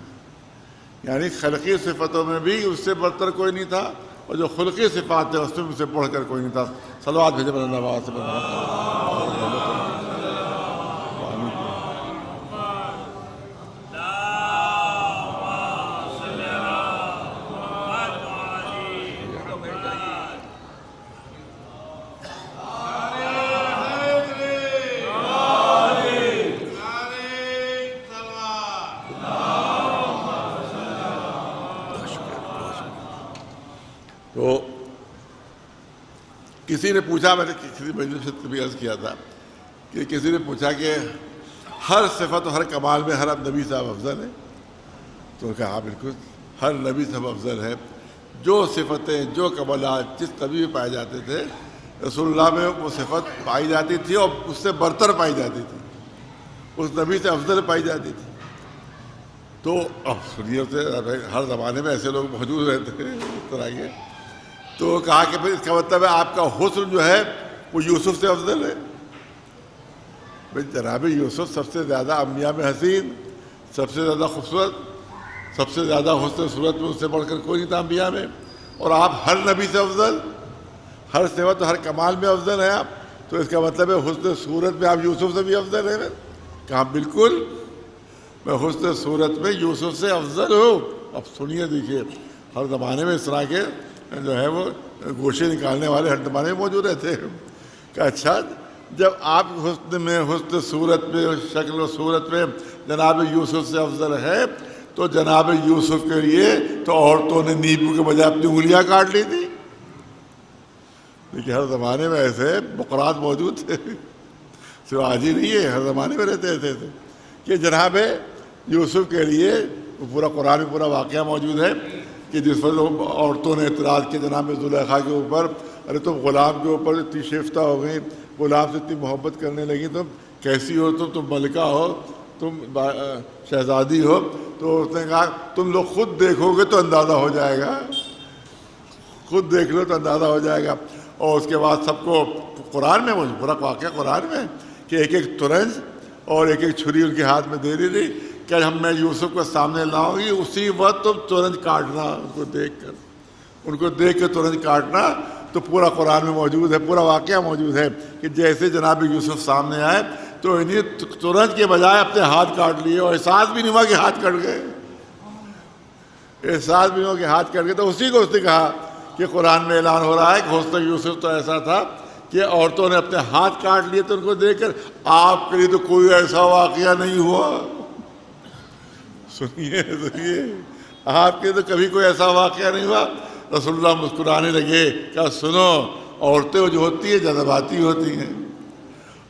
یعنی خلقی صفتوں میں بھی اس سے برتر کوئی نہیں تھا، اور جو خلقی صفات ہیں اس میں سے بڑھ کر کوئی نہیں تھا۔ صلوات بھیجے اللہ سے تو کسی نے پوچھا، میں نے کسی مجلس سے بھی عرض کیا تھا کہ کسی نے پوچھا کہ ہر صفت و ہر کمال میں ہر نبی صاحب افضل ہے؟ تو کہا ہاں بالکل، ہر نبی صاحب افضل ہے۔ جو صفتیں، جو کمالات جس نبی میں پائے جاتے تھے، رسول اللہ میں وہ صفت پائی جاتی تھی اور اس سے برتر پائی جاتی تھی، اس نبی سے افضل پائی جاتی تھی۔ تو اب سنیے، ہر زمانے میں ایسے لوگ موجود رہتے ہیں اس طرح کے۔ تو کہا کہ پھر اس کا مطلب ہے آپ کا حسن جو ہے وہ یوسف سے افضل ہے، جناب یوسف سب سے زیادہ انبیاء میں حسین، سب سے زیادہ خوبصورت، سب سے زیادہ حسن صورت میں اس سے بڑھ کر کوئی نہیں تھا انبیاء میں، اور آپ ہر نبی سے افضل، ہر صفت ہر کمال میں افضل ہیں آپ، تو اس کا مطلب ہے حسن صورت میں آپ یوسف سے بھی افضل ہیں؟ کہا بالکل، میں حسن صورت میں یوسف سے افضل ہوں۔ اب سنیے دیکھیے، ہر زمانے میں اس طرح کے جو ہے وہ گوشے نکالنے والے ہر زمانے میں موجود رہتے ہیں کہ اچھا جب آپ حسن میں، حسن صورت میں، شکل و صورت میں جناب یوسف سے افضل ہے، تو جناب یوسف کے لیے تو عورتوں نے نیبو کے بجائے اپنی انگلیاں کاٹ لی تھی۔ لیکن ہر زمانے میں ایسے بقرات موجود تھے، صرف آج ہی نہیں ہے، ہر زمانے میں رہتے تھے کہ جناب یوسف کے لیے پورا قرآن میں پورا واقعہ موجود ہے کہ جس پر عورتوں نے اعتراض کیا جناب زلیخا کے اوپر، ارے تم غلام کے اوپر اتنی شیفتہ ہو گئی، غلام سے اتنی محبت کرنے لگی، تم کیسی ہو، تم ملکہ ہو، تم شہزادی ہو؟ تو اس نے کہا تم لوگ خود دیکھو گے تو اندازہ ہو جائے گا، خود دیکھ لو تو اندازہ ہو جائے گا۔ اور اس کے بعد سب کو قرآن میں موجود پورا واقعہ قرآن میں کہ ایک ایک ترنج اور ایک ایک چھری ان کے ہاتھ میں دے دی تھی کہ ہم میں یوسف کو سامنے لاؤں گی، اسی وقت تم ترنج کاٹنا، ان کو دیکھ کر ترنج کاٹنا۔ تو پورا قرآن میں موجود ہے، پورا واقعہ موجود ہے کہ جیسے جناب یوسف سامنے آئے تو انہیں ترنج کے بجائے اپنے ہاتھ کاٹ لیے، اور احساس بھی نہیں ہوا کہ ہاتھ کٹ گئے، احساس بھی نہیں ہوا کہ ہاتھ کٹ گئے۔ تو اسی کو اس نے کہا کہ قرآن میں اعلان ہو رہا ہے کہ حسن یوسف تو ایسا تھا کہ عورتوں نے اپنے ہاتھ کاٹ لیے تو ان کو دیکھ کر آپ کے لیے تو کوئی ایسا واقعہ نہیں ہوا۔ سنیے آپ کے تو کبھی کوئی ایسا واقعہ نہیں ہوا۔ رسول اللہ مسکرانے لگے کہ سنو، عورتیں جو ہوتی ہیں جذباتی ہوتی ہیں،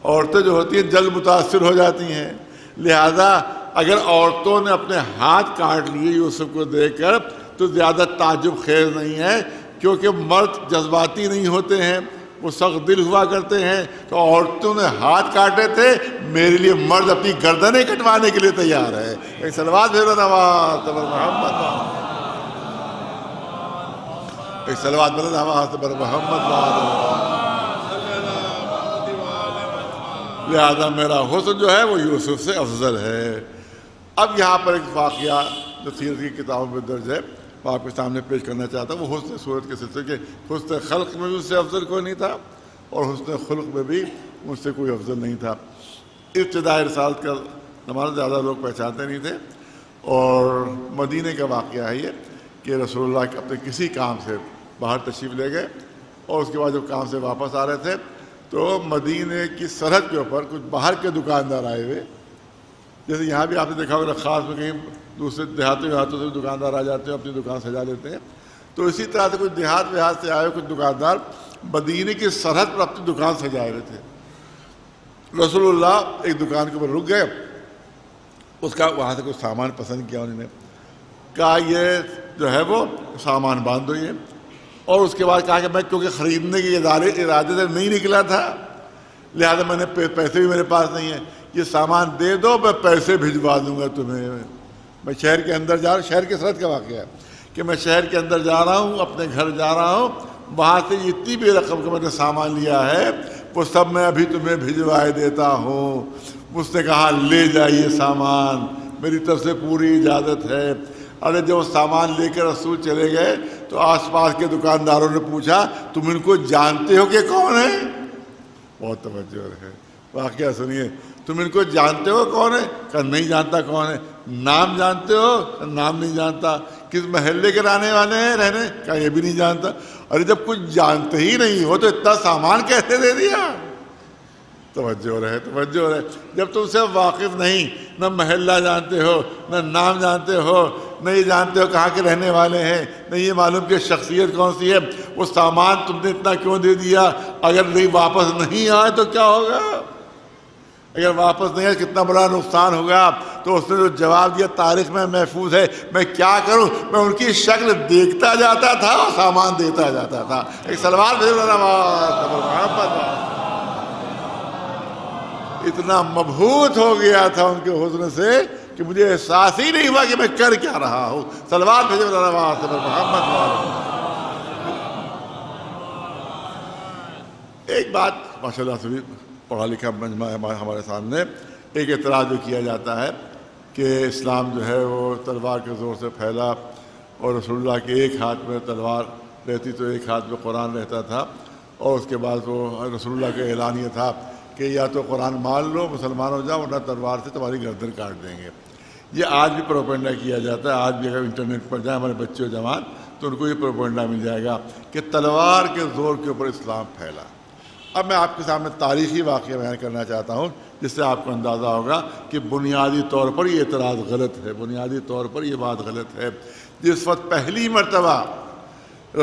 عورتیں جو ہوتی ہیں جلد متاثر ہو جاتی ہیں، لہذا اگر عورتوں نے اپنے ہاتھ کاٹ لیے یوسف کو دیکھ کر تو زیادہ تعجب خیز نہیں ہے، کیونکہ مرد جذباتی نہیں ہوتے ہیں، وہ سخت دل ہوا کرتے ہیں۔ تو عورتوں نے ہاتھ کاٹے تھے، میرے لیے مرد اپنی گردنیں کٹوانے کے لیے تیار ہے۔ ایک صلوات بھیجو نواز محمد، ایک صلوات بھیجو نواز محمد۔ لہذا میرا حسن جو ہے وہ یوسف سے افضل ہے۔ اب یہاں پر ایک واقعہ جو سیرت کی کتابوں میں درج ہے وہ آپ کے سامنے پیش کرنا چاہتا ہوں۔ وہ حسن صورت کے سلسلے کے حسن خلق میں بھی اس سے افضل کوئی نہیں تھا، اور حسن خلق میں بھی مجھ سے کوئی افضل نہیں تھا۔ ابتدائی رسالت کا زمانہ زیادہ لوگ پہچانتے نہیں تھے، اور مدینہ کا واقعہ ہے یہ کہ رسول اللہ کے اپنے کسی کام سے باہر تشریف لے گئے، اور اس کے بعد جب کام سے واپس آ رہے تھے تو مدینہ کی سرحد کے اوپر کچھ باہر کے دکاندار آئے ہوئے، جیسے یہاں بھی آپ نے دیکھا ہوگا خاص میں کہیں دوسرے دیہاتوں سے دکاندار آ جاتے ہیں، اپنی دکان سجا لیتے ہیں، تو اسی طرح سے کچھ دیہات سے آئے کچھ دکاندار مدینہ کی سرحد پر اپنی دکان سجائے ہوئے تھے۔ رسول اللہ ایک دکان کے اوپر رک گئے، اس کا وہاں سے کچھ سامان پسند کیا، انہوں نے کہا یہ جو ہے وہ سامان باندھ دو یہ، اور اس کے بعد کہا کہ میں کیونکہ خریدنے کے ارادے سے نہیں نکلا تھا، لہذا میں نے پیسے بھی میرے پاس نہیں ہیں، یہ سامان دے دو میں پیسے بھجوا دوں گا تمہیں۔ میں شہر کے اندر جا رہا ہوں، شہر کے سرحد کا واقعہ ہے کہ میں شہر کے اندر جا رہا ہوں، اپنے گھر جا رہا ہوں، وہاں سے اتنی بھی رقم کا میں نے سامان لیا ہے وہ سب میں ابھی تمہیں بھجوائے دیتا ہوں۔ اس نے کہا لے جائیے سامان، میری طرف سے پوری اجازت ہے۔ ارے جب وہ سامان لے کر رسول چلے گئے تو آس پاس کے دکانداروں نے پوچھا تم ان کو جانتے ہو کہ کون ہے؟ بہت توجہ ہے، واقعہ سنیے، تم ان کو جانتے ہو کون ہے؟ کہا نہیں جانتا کون ہے۔ نام جانتے ہو؟ نام نہیں جانتا۔ کس محلے کے رہنے والے ہیں رہنے؟ کہا یہ بھی نہیں جانتا۔ ارے جب کچھ جانتے ہی نہیں ہو تو اتنا سامان کیسے دے دیا؟ توجہ رہے، توجہ رہے۔ جب تم سے واقف نہیں، نہ محلہ جانتے ہو، نہ نام جانتے ہو، نہ یہ جانتے ہو کہاں کے رہنے والے ہیں، نہ یہ معلوم کہ شخصیت کون سی ہے، وہ سامان تم نے اتنا کیوں دے دیا؟ اگر نہیں واپس نہیں آئے تو کیا ہوگا؟ اگر واپس نہیں آئے کتنا بڑا نقصان ہوگا؟ تو اس نے جو جواب دیا تاریخ میں محفوظ ہے، میں کیا کروں، میں ان کی شکل دیکھتا جاتا تھا اور سامان دیتا جاتا تھا۔ ایک سلوار اتنا مبہوت ہو گیا تھا ان کے حسن سے کہ مجھے احساس ہی نہیں ہوا کہ میں کر کیا رہا ہوں۔ سلوات بھیجے محمد۔ ایک بات ماشاء اللہ سے پڑھا لکھا مجمع ہے ہمارے سامنے، ایک اعتراض جو کیا جاتا ہے کہ اسلام جو ہے وہ تلوار کے زور سے پھیلا، اور رسول اللہ کے ایک ہاتھ میں تلوار رہتی تو ایک ہاتھ میں قرآن رہتا تھا، اور اس کے بعد وہ رسول اللہ کا اعلان یہ تھا کہ یا تو قرآن مان لو مسلمان ہو جاؤ، ورنہ تلوار سے تمہاری گردن کاٹ دیں گے۔ یہ آج بھی پروپیگنڈا کیا جاتا ہے، آج بھی اگر انٹرنیٹ پر جائیں ہمارے بچے و جوان تو ان کو یہ پروپیگنڈا مل جائے گا کہ تلوار کے زور کے اوپر اسلام پھیلا۔ اب میں آپ کے سامنے تاریخی واقعہ بیان کرنا چاہتا ہوں جس سے آپ کو اندازہ ہوگا کہ بنیادی طور پر یہ اعتراض غلط ہے، بنیادی طور پر یہ بات غلط ہے۔ جس وقت پہلی مرتبہ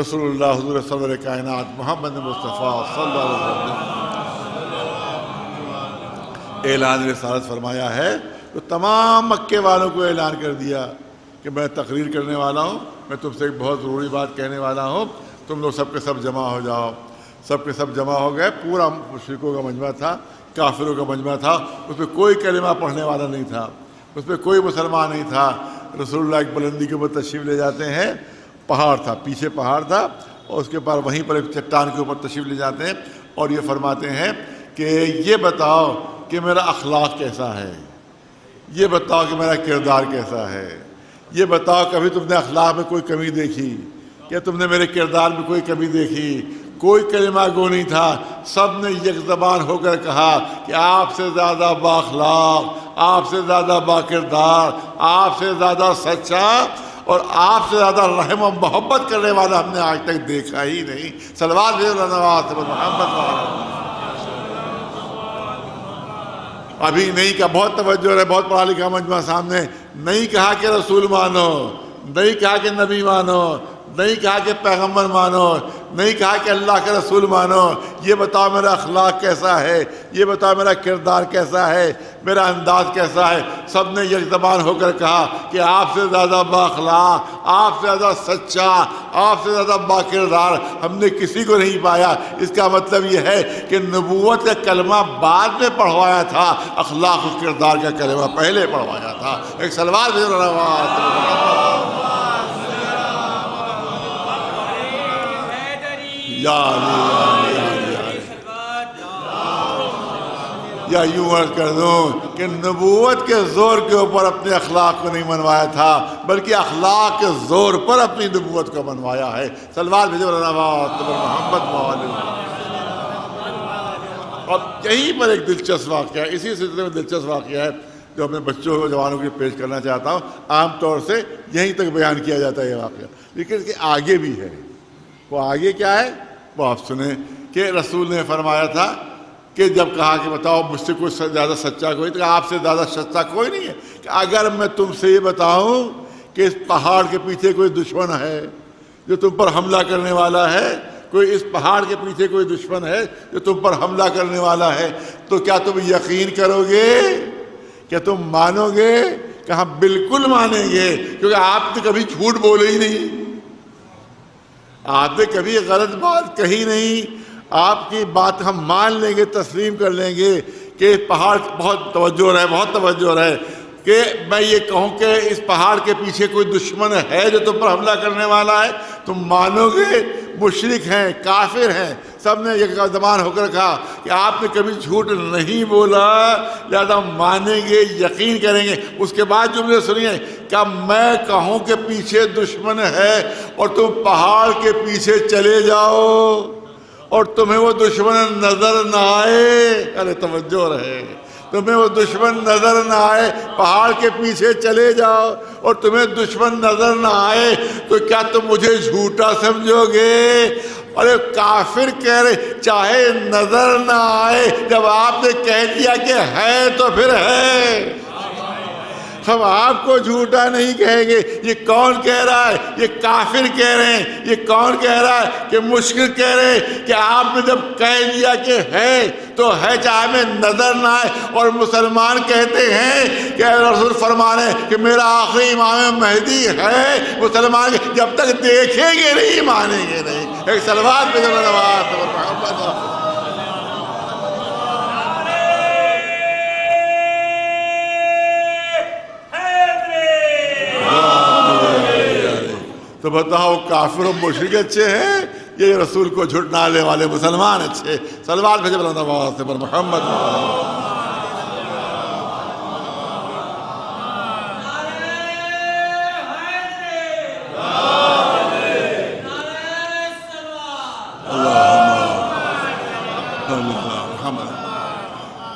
رسول اللہ حضور صدر کائنات محمد مصطفیٰ صلی اللہ علیہ وسلم اعلان رسالت فرمایا ہے تو تمام مکے والوں کو اعلان کر دیا کہ میں تقریر کرنے والا ہوں، میں تم سے ایک بہت ضروری بات کہنے والا ہوں، تم لوگ سب کے سب جمع ہو جاؤ۔ سب کے سب جمع ہو گئے، پورا مشرکوں کا مجمع تھا، کافروں کا مجمع تھا، اس میں کوئی کلمہ پڑھنے والا نہیں تھا، اس میں کوئی مسلمان نہیں تھا۔ رسول اللہ ایک بلندی کے اوپر تشریف لے جاتے ہیں، پہاڑ تھا، پیچھے پہاڑ تھا، اور اس کے بعد وہیں پر ایک چٹان کے اوپر تشریف لے جاتے ہیں اور یہ فرماتے ہیں کہ یہ بتاؤ کہ میرا اخلاق کیسا ہے، یہ بتاؤ کہ میرا کردار کیسا ہے، یہ بتاؤ کبھی تم نے اخلاق میں کوئی کمی دیکھی، کیا تم نے میرے کردار میں کوئی کمی دیکھی؟ کوئی کلمہ گو نہیں تھا، سب نے یک زبان ہو کر کہا کہ آپ سے زیادہ بااخلاق، آپ سے زیادہ با کردار، آپ سے زیادہ سچا اور آپ سے زیادہ رحم و محبت کرنے والا ہم نے آج تک دیکھا ہی نہیں۔ صلوات محمد ابھی نہیں کہا، بہت توجہ ہے، بہت پڑھا لکھا مجمع سامنے، نہیں کہا کہ رسول مانو، نہیں کہا کہ نبی مانو، نہیں کہا کہ پیغمبر مانو، نہیں کہا کہ اللہ کے رسول مانو، یہ بتاؤ میرا اخلاق کیسا ہے، یہ بتاؤ میرا کردار کیسا ہے، میرا انداز کیسا ہے۔ سب نے یک زبان ہو کر کہا کہ آپ سے زیادہ بااخلاق، آپ سے زیادہ سچا، آپ سے زیادہ با کردار ہم نے کسی کو نہیں پایا۔ اس کا مطلب یہ ہے کہ نبوت کا کلمہ بعد میں پڑھوایا تھا، اخلاق و کردار کا کلمہ پہلے پڑھوایا تھا۔ ایک سلوات یا یوں عرض کر دوں کہ نبوت کے زور کے اوپر اپنے اخلاق کو نہیں منوایا تھا، بلکہ اخلاق کے زور پر اپنی نبوت کو منوایا ہے۔ صلوات محمد اور یہیں پر ایک دلچسپ واقعہ ہے، اسی سلسلے میں دلچسپ واقعہ ہے جو اپنے بچوں اور جوانوں کے پیش کرنا چاہتا ہوں۔ عام طور سے یہیں تک بیان کیا جاتا ہے یہ واقعہ، لیکن اس کے آگے بھی ہے۔ وہ آگے کیا ہے وہ آپ سنیں کہ رسول نے فرمایا تھا کہ جب کہا کہ بتاؤ مجھ سے کوئی زیادہ سچا کوئی، تو آپ سے زیادہ سچا کوئی نہیں ہے کہ اگر میں تم سے یہ بتاؤں کہ اس پہاڑ کے پیچھے کوئی دشمن ہے جو تم پر حملہ کرنے والا ہے، کوئی اس پہاڑ کے پیچھے کوئی دشمن ہے جو تم پر حملہ کرنے والا ہے، تو کیا تم یقین کرو گے؟ کیا تم مانو گے؟ کہ ہم بالکل مانیں گے، کیونکہ آپ نے کبھی جھوٹ بولے ہی نہیں، آپ نے کبھی غلط بات کہی نہیں، آپ کی بات ہم مان لیں گے، تسلیم کر لیں گے کہ پہاڑ بہت توجہ رہے، بہت توجہ رہے کہ میں یہ کہوں کہ اس پہاڑ کے پیچھے کوئی دشمن ہے جو تم پر حملہ کرنے والا ہے، تم مانو گے؟ مشرک ہیں، کافر ہیں، سب نے یک زبان ہو کر کہا کہ آپ نے کبھی جھوٹ نہیں بولا، لہذا مانیں گے، یقین کریں گے۔ اس کے بعد جملے سنیے، کیا میں کہوں کہ پیچھے دشمن ہے اور تم پہاڑ کے پیچھے چلے جاؤ اور تمہیں وہ دشمن نظر نہ آئے، ارے توجہ رہے، تمہیں وہ دشمن نظر نہ آئے، پہاڑ کے پیچھے چلے جاؤ اور تمہیں دشمن نظر نہ آئے، تو کیا تم مجھے جھوٹا سمجھو گے؟ ارے کافر کہہ رہے چاہے نظر نہ آئے، جب آپ نے کہہ دیا کہ ہے تو پھر ہے، ہم آپ کو جھوٹا نہیں کہیں گے۔ یہ کون کہہ رہا ہے؟ یہ کافر کہہ رہے ہیں۔ یہ کون کہہ رہا ہے؟ کہ مشرک کہہ رہے ہیں کہ آپ نے جب کہہ دیا کہ ہے تو ہے، چاہے ہمیں نظر نہ آئے۔ اور مسلمان کہتے ہیں کہ رسول فرما رہے ہیں کہ میرا آخری امام مہدی ہے، مسلمان جب تک دیکھیں گے نہیں مانیں گے نہیں۔ ایک صلوات پہ تو بتاؤ کافر و مشرک اچھے ہیں یہ رسول کو جھٹلانے والے مسلمان اچھے. صلوات بھیجے بلند آواز سے پر محمد.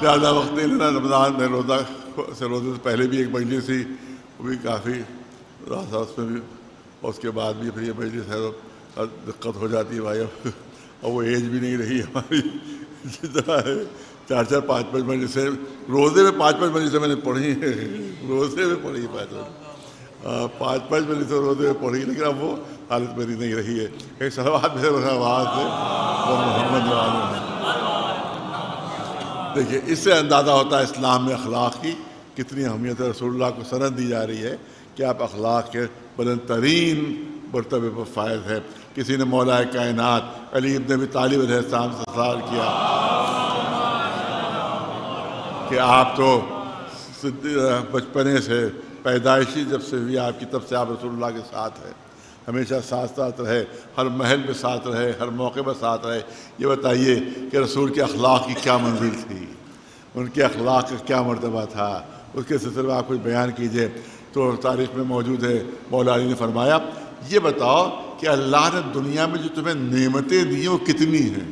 زیادہ وقت نہیں لینا. رمضان میں روزے سے پہلے بھی ایک مجلس تھی, وہ بھی کافی راستہ اس میں بھی, اور اس کے بعد بھی پھر یہ مجلس ہے تو دقت ہو جاتی ہے بھائی. اور وہ ایج بھی نہیں رہی ہماری جس طرح ہے. 4-4 5-5 مجلسیں روزے میں 5-5 مجلسیں میں نے پڑھی ہیں. روزے میں پڑھی 5-5 مجلسیں روزے میں پڑھی, لیکن اب وہ حالت میری نہیں رہی ہے. ایک صلوات میں آواز سے محمد. دیکھیے اس سے اندازہ ہوتا ہے اسلام میں اخلاق کی کتنی اہمیت ہے. رسول اللہ کو سند دی جا رہی ہے کہ آپ اخلاق کے بلند ترین مرتبے پر فائز ہے. کسی نے مولا کائنات علی ابن ابی طالب علیہ السلام سے سوال کیا کہ آپ تو بچپنے سے پیدائشی جب سے ہوئی آپ کی تب سے آپ رسول اللہ کے ساتھ ہیں, ہمیشہ ساتھ رہے, ہر محل میں ساتھ رہے, ہر موقع پر ساتھ رہے. یہ بتائیے کہ رسول کے اخلاق کی کیا منزل تھی, ان کے اخلاق کا کیا مرتبہ تھا, اس کے سلسلے میں آپ کچھ بیان کیجئے. تو تاریخ میں موجود ہے, مولا علی نے فرمایا یہ بتاؤ کہ اللہ نے دنیا میں جو تمہیں نعمتیں دی ہیں وہ کتنی ہیں.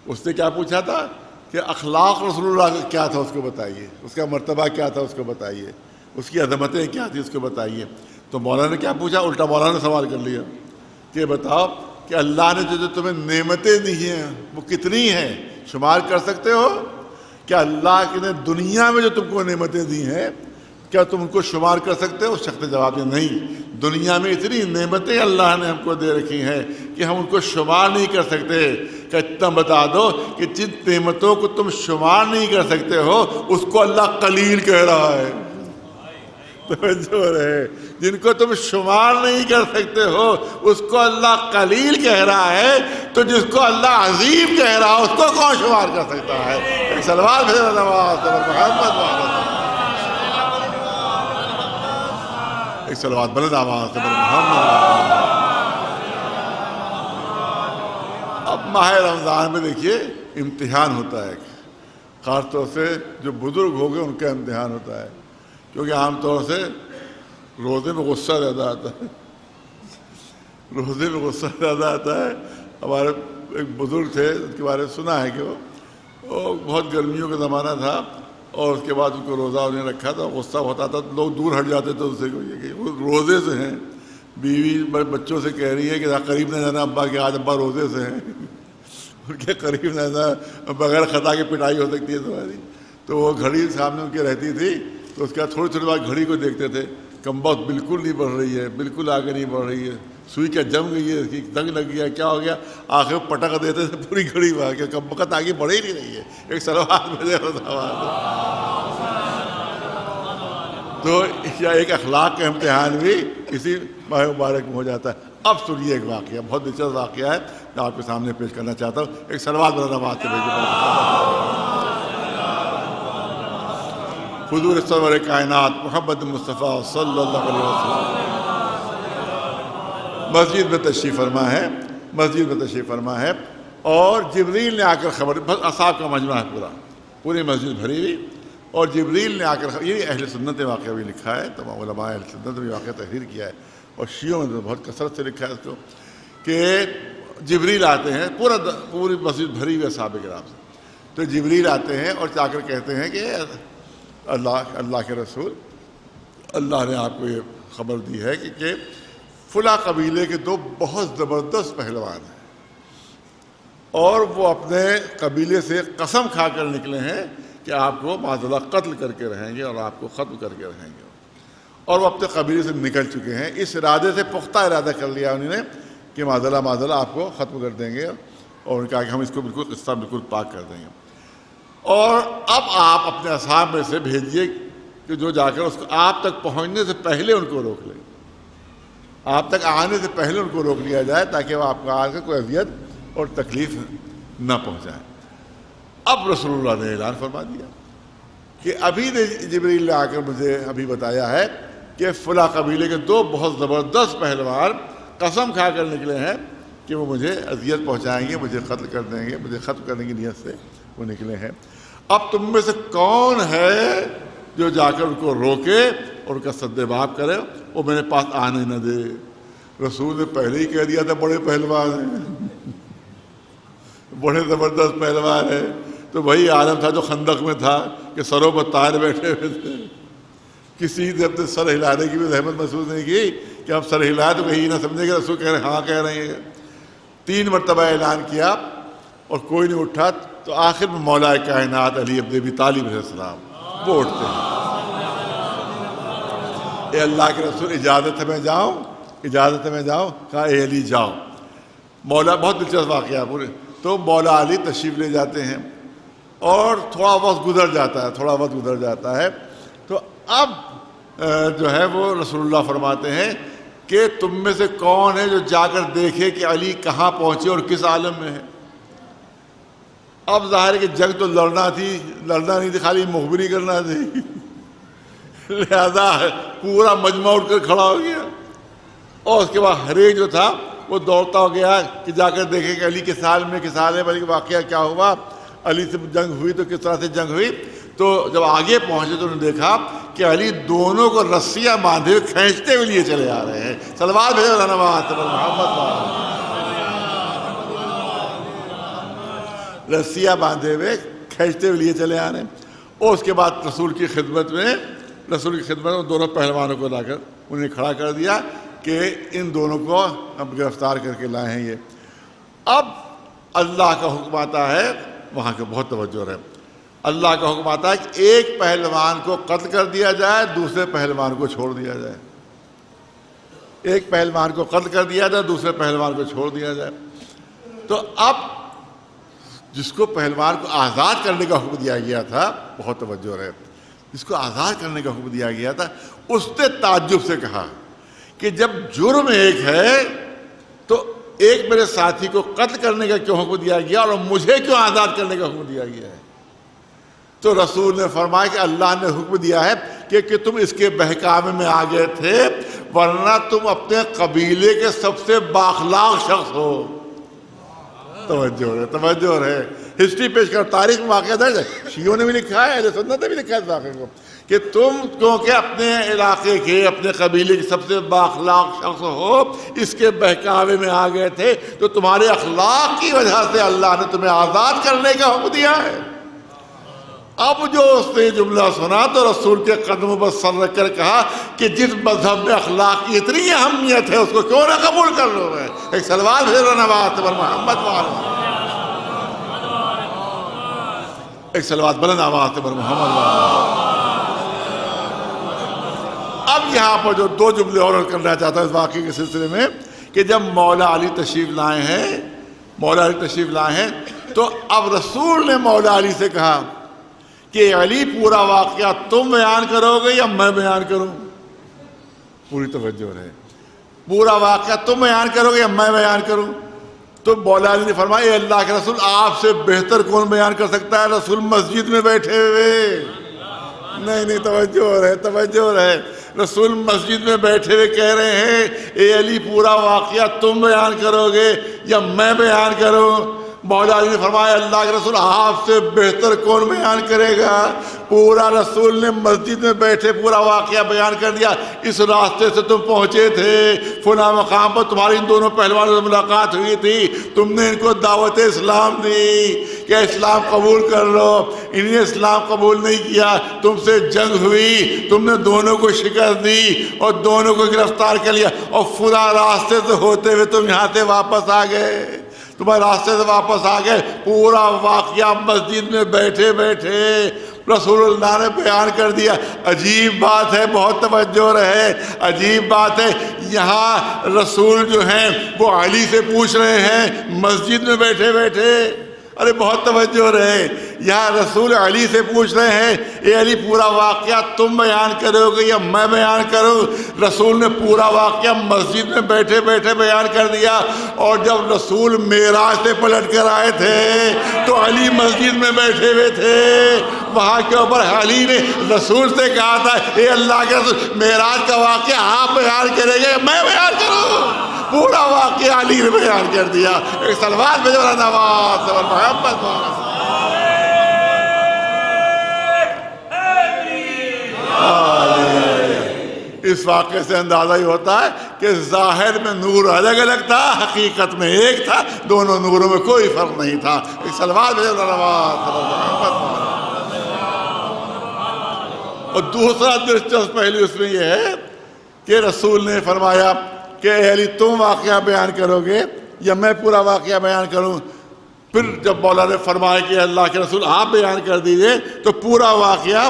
اس نے کیا پوچھا تھا کہ اخلاق رسول اللہ کا کیا تھا اس کو بتائیے, اس کا مرتبہ کیا تھا اس کو بتائیے, اس کی عظمتیں کیا تھیں اس کو بتائیے. تو مولانا نے کیا پوچھا, الٹا مولانا نے سوال کر لیا کہ بتاؤ کہ اللہ نے جو تمہیں نعمتیں دی ہیں وہ کتنی ہیں, شمار کر سکتے ہو؟ کیا اللہ نے دنیا میں جو تم کو نعمتیں دی ہیں کیا تم ان کو شمار کر سکتے ہو؟ اس شخص نے جواب دیا نہیں, دنیا میں اتنی نعمتیں اللہ نے ہم کو دے رکھی ہیں کہ ہم ان کو شمار نہیں کر سکتے. کہ اتنا بتا دو کہ جن نعمتوں کو تم شمار نہیں کر سکتے ہو اس کو اللہ قلیل کہہ رہا ہے. توجہ رہے, جن کو تم شمار نہیں کر سکتے ہو اس کو اللہ قلیل کہہ رہا ہے, تو جس کو اللہ عظیم کہہ رہا ہے اس کو کون شمار کر سکتا ہے؟ ایک سلوات بھیجو محمد, ایک سلوات بلند آواز سے محمد. اب ماہ رمضان میں دیکھیے امتحان ہوتا ہے, خاص طور سے جو بزرگ ہو گئے ان کا امتحان ہوتا ہے, کیونکہ عام طور سے روزے میں غصہ زیادہ آتا ہے. روزے میں غصہ زیادہ آتا ہے. ہمارے ایک بزرگ تھے, ان کے بارے میں سنا ہے کہ وہ بہت گرمیوں کا زمانہ تھا اور اس کے بعد ان کو روزہ انہیں رکھا تھا, غصہ ہوتا تھا تو لوگ دور ہٹ جاتے تھے ان سے. کہ وہ روزے سے ہیں, بیوی بچوں سے کہہ رہی ہے کہ قریب نہ جانا ابا, کہ آج ابا روزے سے ہیں, ان کے قریب نہ جانا, بغیر خطا کے پٹائی ہو سکتی ہے تمہاری. تو وہ گھڑی سامنے ان کے رہتی تھی, تو اس کے بعد تھوڑی بعد گھڑی کو دیکھتے تھے, کم بخت بالکل نہیں بڑھ رہی ہے, بالکل آگے نہیں بڑھ رہی ہے, سوئی کیا جم گئی ہے, اس کی زنگ لگ گیا, کیا ہو گیا, آخر پٹک دیتے تھے پوری گھڑی میں, کہ کم بخت آگے بڑھ ہی نہیں رہی ہے. ایک سلوات میں تو ایک اخلاق کا امتحان بھی اسی ماہ مبارک میں ہو جاتا ہے. اب سنیے ایک واقعہ, بہت دلچسپ واقعہ ہے, میں آپ کے سامنے پیش کرنا چاہتا ہوں. ایک سلوات بلند سے حضور سرور کائنات محمد مصطفیٰ صلی اللہ علیہ وسلم مسجد میں تشریف فرما ہے, مسجد میں تشریف فرما ہے, اور جبریل نے آ کر خبر, بس اصحاب کا مجمع ہے پوری مسجد بھری ہوئی, اور جبریل نے آ کر, یہ اہل سنت واقعہ بھی لکھا ہے, تمام علماء اہل سنت نے واقعہ تحریر کیا ہے, اور شیعوں نے بہت کثرت سے لکھا ہے اس کو, کہ جبریل آتے ہیں, پوری مسجد بھری ہوئی اصحاب کرام سے. تو جبریل آتے ہیں اور جا کر کہتے ہیں کہ اللہ کے رسول, اللہ نے آپ کو یہ خبر دی ہے کہ فلاں قبیلے کے 2 بہت زبردست پہلوان ہیں, اور وہ اپنے قبیلے سے قسم کھا کر نکلے ہیں کہ آپ کو معذلہ قتل کر کے رہیں گے اور آپ کو ختم کر کے رہیں گے, اور وہ اپنے قبیلے سے نکل چکے ہیں. اس ارادے سے پختہ ارادہ کر لیا انہوں نے کہ معذلہ آپ کو ختم کر دیں گے, اور انہوں نے کہا کہ ہم اس کو بالکل قصہ بالکل پاک کر دیں گے. اور اب آپ اپنے اصحاب میں سے بھیجیے کہ جو جا کر اس کو آپ تک پہنچنے سے پہلے ان کو روک لیں, آپ تک آنے سے پہلے ان کو روک لیا جائے, تاکہ وہ آپ کو آ کر کوئی اذیت اور تکلیف نہ پہنچائے. اب رسول اللہ نے اعلان فرما دیا کہ ابھی جبریل نے آ کر مجھے ابھی بتایا ہے کہ فلاں قبیلے کے 2 بہت زبردست پہلوان قسم کھا کر نکلے ہیں کہ وہ مجھے اذیت پہنچائیں گے، مجھے قتل کر دیں گے، مجھے ختم کرنے کی نیت سے وہ نکلے ہیں۔ اب تم میں سے کون ہے جو جا کر ان کو روکے اور ان کا سد باب کرے، وہ میرے پاس آنے نہ دے؟ رسول نے پہلے ہی کہہ دیا تھا بڑے پہلوان ہیں، بڑے زبردست پہلوان ہیں۔ تو وہی عالم تھا جو خندق میں تھا کہ سروں پر تار بیٹھے ہوئے تھے، کسی نے اپنے سر ہلانے کی بھی زحمت محسوس نہیں کی کہ اب سر ہلائے تو کہیں نہ سمجھے کہ رسول کہہ رہے ہاں کہہ رہے ہیں۔ 3 مرتبہ اعلان کیا اور کوئی نہیں اٹھا، تو آخر میں مولا کائنات علی ابن ابی طالب علیہ السلام وہ اٹھتے ہیں، اے اللہ کے رسول اجازت ہے میں جاؤں، اجازت ہے میں جاؤں؟ کہا اے علی جاؤ۔ مولا بہت دلچسپ واقعہ پورے، تو مولا علی تشریف لے جاتے ہیں اور تھوڑا وقت گزر جاتا ہے، تو اب جو ہے وہ رسول اللہ فرماتے ہیں کہ تم میں سے کون ہے جو جا کر دیکھے کہ علی کہاں پہنچے اور کس عالم میں ہے۔ اب ظاہر ہے کہ جنگ تو لڑنا نہیں تھی، خالی مخبری کرنا تھی، لہذا پورا مجمع اٹھ کر کھڑا ہو گیا، اور اس کے بعد ہر ایک جو تھا وہ دوڑتا ہو گیا کہ جا کر دیکھے کہ علی کس حال میں بلکہ واقعہ کیا ہوا، علی سے جنگ ہوئی تو کس طرح سے جنگ ہوئی۔ تو جب آگے پہنچے تو انہوں نے دیکھا کہ علی دونوں کو رسیاں باندھے ہوئے کھینچتے ہوئے لیے چلے آ رہے ہیں۔ صلوات بھیجو محمد، رسیاں باندھے ہوئے کھینچتے ہوئے لیے چلے آ رہے ہیں۔ اور اس کے بعد رسول کی خدمت میں دونوں پہلوانوں کو لا کر انہیں کھڑا کر دیا کہ ان دونوں کو ہم گرفتار کر کے لائے ہیں۔ یہ اب اللہ کا حکم آتا ہے، وہاں کے بہت توجہ رہے، اللہ کا حکم آتا ہے کہ ایک پہلوان کو قتل کر دیا جائے، دوسرے پہلوان کو چھوڑ دیا جائے۔ ایک پہلوان کو قتل کر دیا جائے، دوسرے پہلوان کو چھوڑ دیا جائے۔ تو اب جس کو پہلوان کو آزاد کرنے کا حکم دیا گیا تھا، بہت توجہ رہے، جس کو آزاد کرنے کا حکم دیا گیا تھا، اس نے تعجب سے کہا کہ جب جرم ایک ہے تو ایک میرے ساتھی کو قتل کرنے کا کیوں حکم دیا گیا اور مجھے کیوں آزاد کرنے کا حکم دیا گیا ہے؟ تو رسول نے فرمایا کہ اللہ نے حکم دیا ہے کہ تم اس کے بہکاوے میں آ گئے تھے، ورنہ تم اپنے قبیلے کے سب سے بااخلاق شخص ہو۔ توجہ ہے، ہسٹری پیش کر، تاریخ میں واقعہ درج ہے، شیعوں نے بھی لکھا ہے، اہل سنت نے بھی لکھا ہے اس واقعے کو کہ تم کیونکہ اپنے علاقے کے، اپنے قبیلے کے سب سے بااخلاق شخص ہو، اس کے بہکاوے میں آ گئے تھے، تو تمہارے اخلاق کی وجہ سے اللہ نے تمہیں آزاد کرنے کا حکم دیا ہے۔ اب جو اس نے جملہ سنا تو رسول کے قدموں پر سر رکھ کر کہا کہ جس مذہب میں اخلاق کی اتنی اہمیت ہے اس کو کیوں نہ قبول کر لو میں؟ ایک سلوات بھیجو نواز پر محمد والے، ایک سلوات بلند آواز پر محمد والے۔ اب یہاں پر جو 2 جملے اور کرنا چاہتا ہوں اس واقعے کے سلسلے میں کہ جب مولا علی تشریف لائے ہیں تو اب رسول نے مولا علی سے کہا کہ علی پورا واقعہ تم بیان کرو گے یا میں بیان کروں؟ پوری توجہ رہے، پورا واقعہ تم بیان کرو گے یا میں بیان کروں؟ تو مولا علی نے فرمایا اے اللہ کے رسول، آپ سے بہتر کون بیان کر سکتا ہے؟ رسول مسجد میں بیٹھے ہوئے، نہیں توجہ رہے، رسول مسجد میں بیٹھے ہوئے کہہ رہے ہیں اے علی پورا واقعہ تم بیان کرو گے یا میں بیان کروں؟ مولا علی نے فرمایا اللہ کے رسول، آپ سے بہتر کون بیان کرے گا؟ پورا رسول نے مسجد میں بیٹھے پورا واقعہ بیان کر دیا۔ اس راستے سے تم پہنچے تھے، فلاں مقام پر تمہاری ان دونوں پہلوانوں سے ملاقات ہوئی تھی، تم نے ان کو دعوت اسلام دی کہ اسلام قبول کر لو، انہیں اسلام قبول نہیں کیا، تم سے جنگ ہوئی، تم نے دونوں کو شکست دی اور دونوں کو گرفتار کر لیا، اور فلاں راستے سے ہوتے ہوئے تم یہاں سے واپس آ گئے، تمہارے راستے سے واپس آ گئے۔ پورا واقعہ مسجد میں بیٹھے بیٹھے رسول اللہ نے بیان کر دیا۔ عجیب بات ہے، بہت توجہ رہے، عجیب بات ہے، یہاں رسول جو ہیں وہ علی سے پوچھ رہے ہیں مسجد میں بیٹھے بیٹھے، ارے بہت توجہ رہے، یہاں رسول علی سے پوچھ رہے ہیں اے علی پورا واقعہ تم بیان کرو گے یا میں بیان کروں؟ رسول نے پورا واقعہ مسجد میں بیٹھے بیٹھے بیان کر دیا، اور جب رسول معراج سے پلٹ کر آئے تھے تو علی مسجد میں بیٹھے ہوئے تھے، وہاں کے اوپر علی نے رسول سے کہا تھا اے اللہ کے رسول، معراج کا واقعہ آپ بیان کریں گے میں بیان کروں؟ پورا واقعہ علی نے بیان کر دیا. ایک صلوات بھیجو نواز اور محمد. اس واقعے سے اندازہ ہی ہوتا ہے کہ ظاہر میں نور الگ الگ تھا، حقیقت میں ایک تھا، دونوں نوروں میں کوئی فرق نہیں تھا. ایک صلوات بھیجو نواز اور محمد. اور دوسرا دلچسپ پہلو اس میں یہ ہے کہ رسول نے فرمایا کہ اے علی تم واقعہ بیان کرو گے یا میں پورا واقعہ بیان کروں؟ پھر جب مولا نے فرمایا کہ اللہ کے رسول آپ بیان کر دیجئے تو پورا واقعہ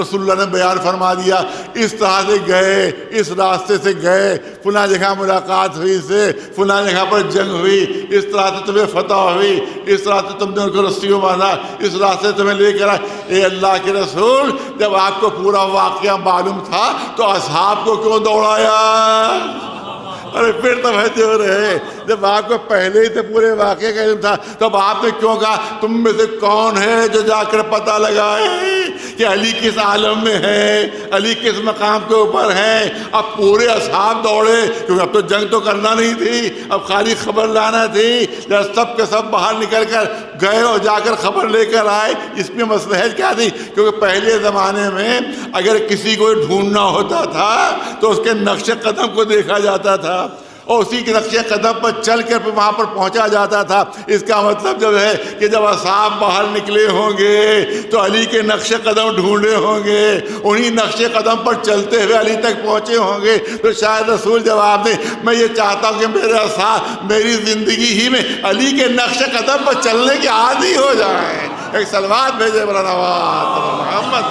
رسول اللہ نے بیان فرما دیا. اس طرح سے گئے، اس راستے سے گئے، فلاں جگہ ملاقات ہوئی سے، فلاں جگہ پر جنگ ہوئی، اس طرح سے تمہیں فتح ہوئی، اس طرح سے تم نے ان کو رسیوں باندھا، اس راستے تمہیں لے کر آئے. اے اللہ کے رسول جب آپ کو پورا واقعہ معلوم تھا تو اصحاب کو کیوں دوڑایا؟ ارے پھر توجہ رہے، جب آپ کو پہلے ہی سے پورے واقعے کا علم تھا تب آپ نے کیوں کہا تم میں سے کون ہے جو جا کر پتہ لگائے کہ علی کس عالم میں ہے، علی کس مقام کے اوپر ہے؟ اب پورے اصحاب دوڑے کیونکہ اب تو جنگ تو کرنا نہیں تھی، اب خالی خبر لانا تھی. جب سب کے سب باہر نکل کر گئے اور جا کر خبر لے کر آئے. اس میں مصلحت کیا تھی؟ کیونکہ پہلے زمانے میں اگر کسی کو ڈھونڈنا ہوتا تھا تو اس کے نقش قدم کو دیکھا جاتا تھا اور اسی کے نقش قدم پر چل کر پھر وہاں پر پہنچا جاتا تھا. اس کا مطلب جب ہے کہ جب اصحاب باہر نکلے ہوں گے تو علی کے نقش قدم ڈھونڈے ہوں گے، انہی نقش قدم پر چلتے ہوئے علی تک پہنچے ہوں گے. تو شاید رسول جواب دے میں یہ چاہتا ہوں کہ میرے اصحاب میری زندگی ہی میں علی کے نقش قدم پر چلنے کے عادی ہو جائیں. ایک صلوات بھیجے بلند آواز محمد.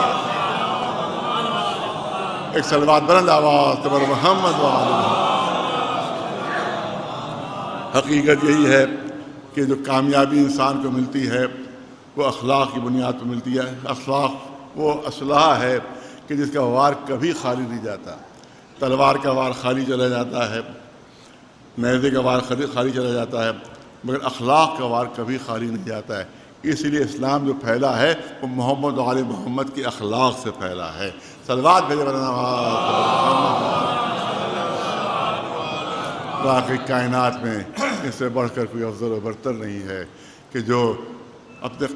ایک صلوات بلند آواز محمد وآلہ. حقیقت یہی ہے کہ جو کامیابی انسان کو ملتی ہے وہ اخلاق کی بنیاد پر ملتی ہے. اخلاق وہ اسلحہ ہے کہ جس کا وار کبھی خالی نہیں جاتا. تلوار کا وار خالی چلا جاتا ہے، نیزے کا وار خالی چلا جاتا ہے، مگر اخلاق کا وار کبھی خالی نہیں جاتا ہے. اس لیے اسلام جو پھیلا ہے وہ محمد و آل محمد کے اخلاق سے پھیلا ہے. صلوات بھیجے باقی کائنات میں اس سے بڑھ کر کوئی افضل و برتر نہیں ہے کہ جو اپنے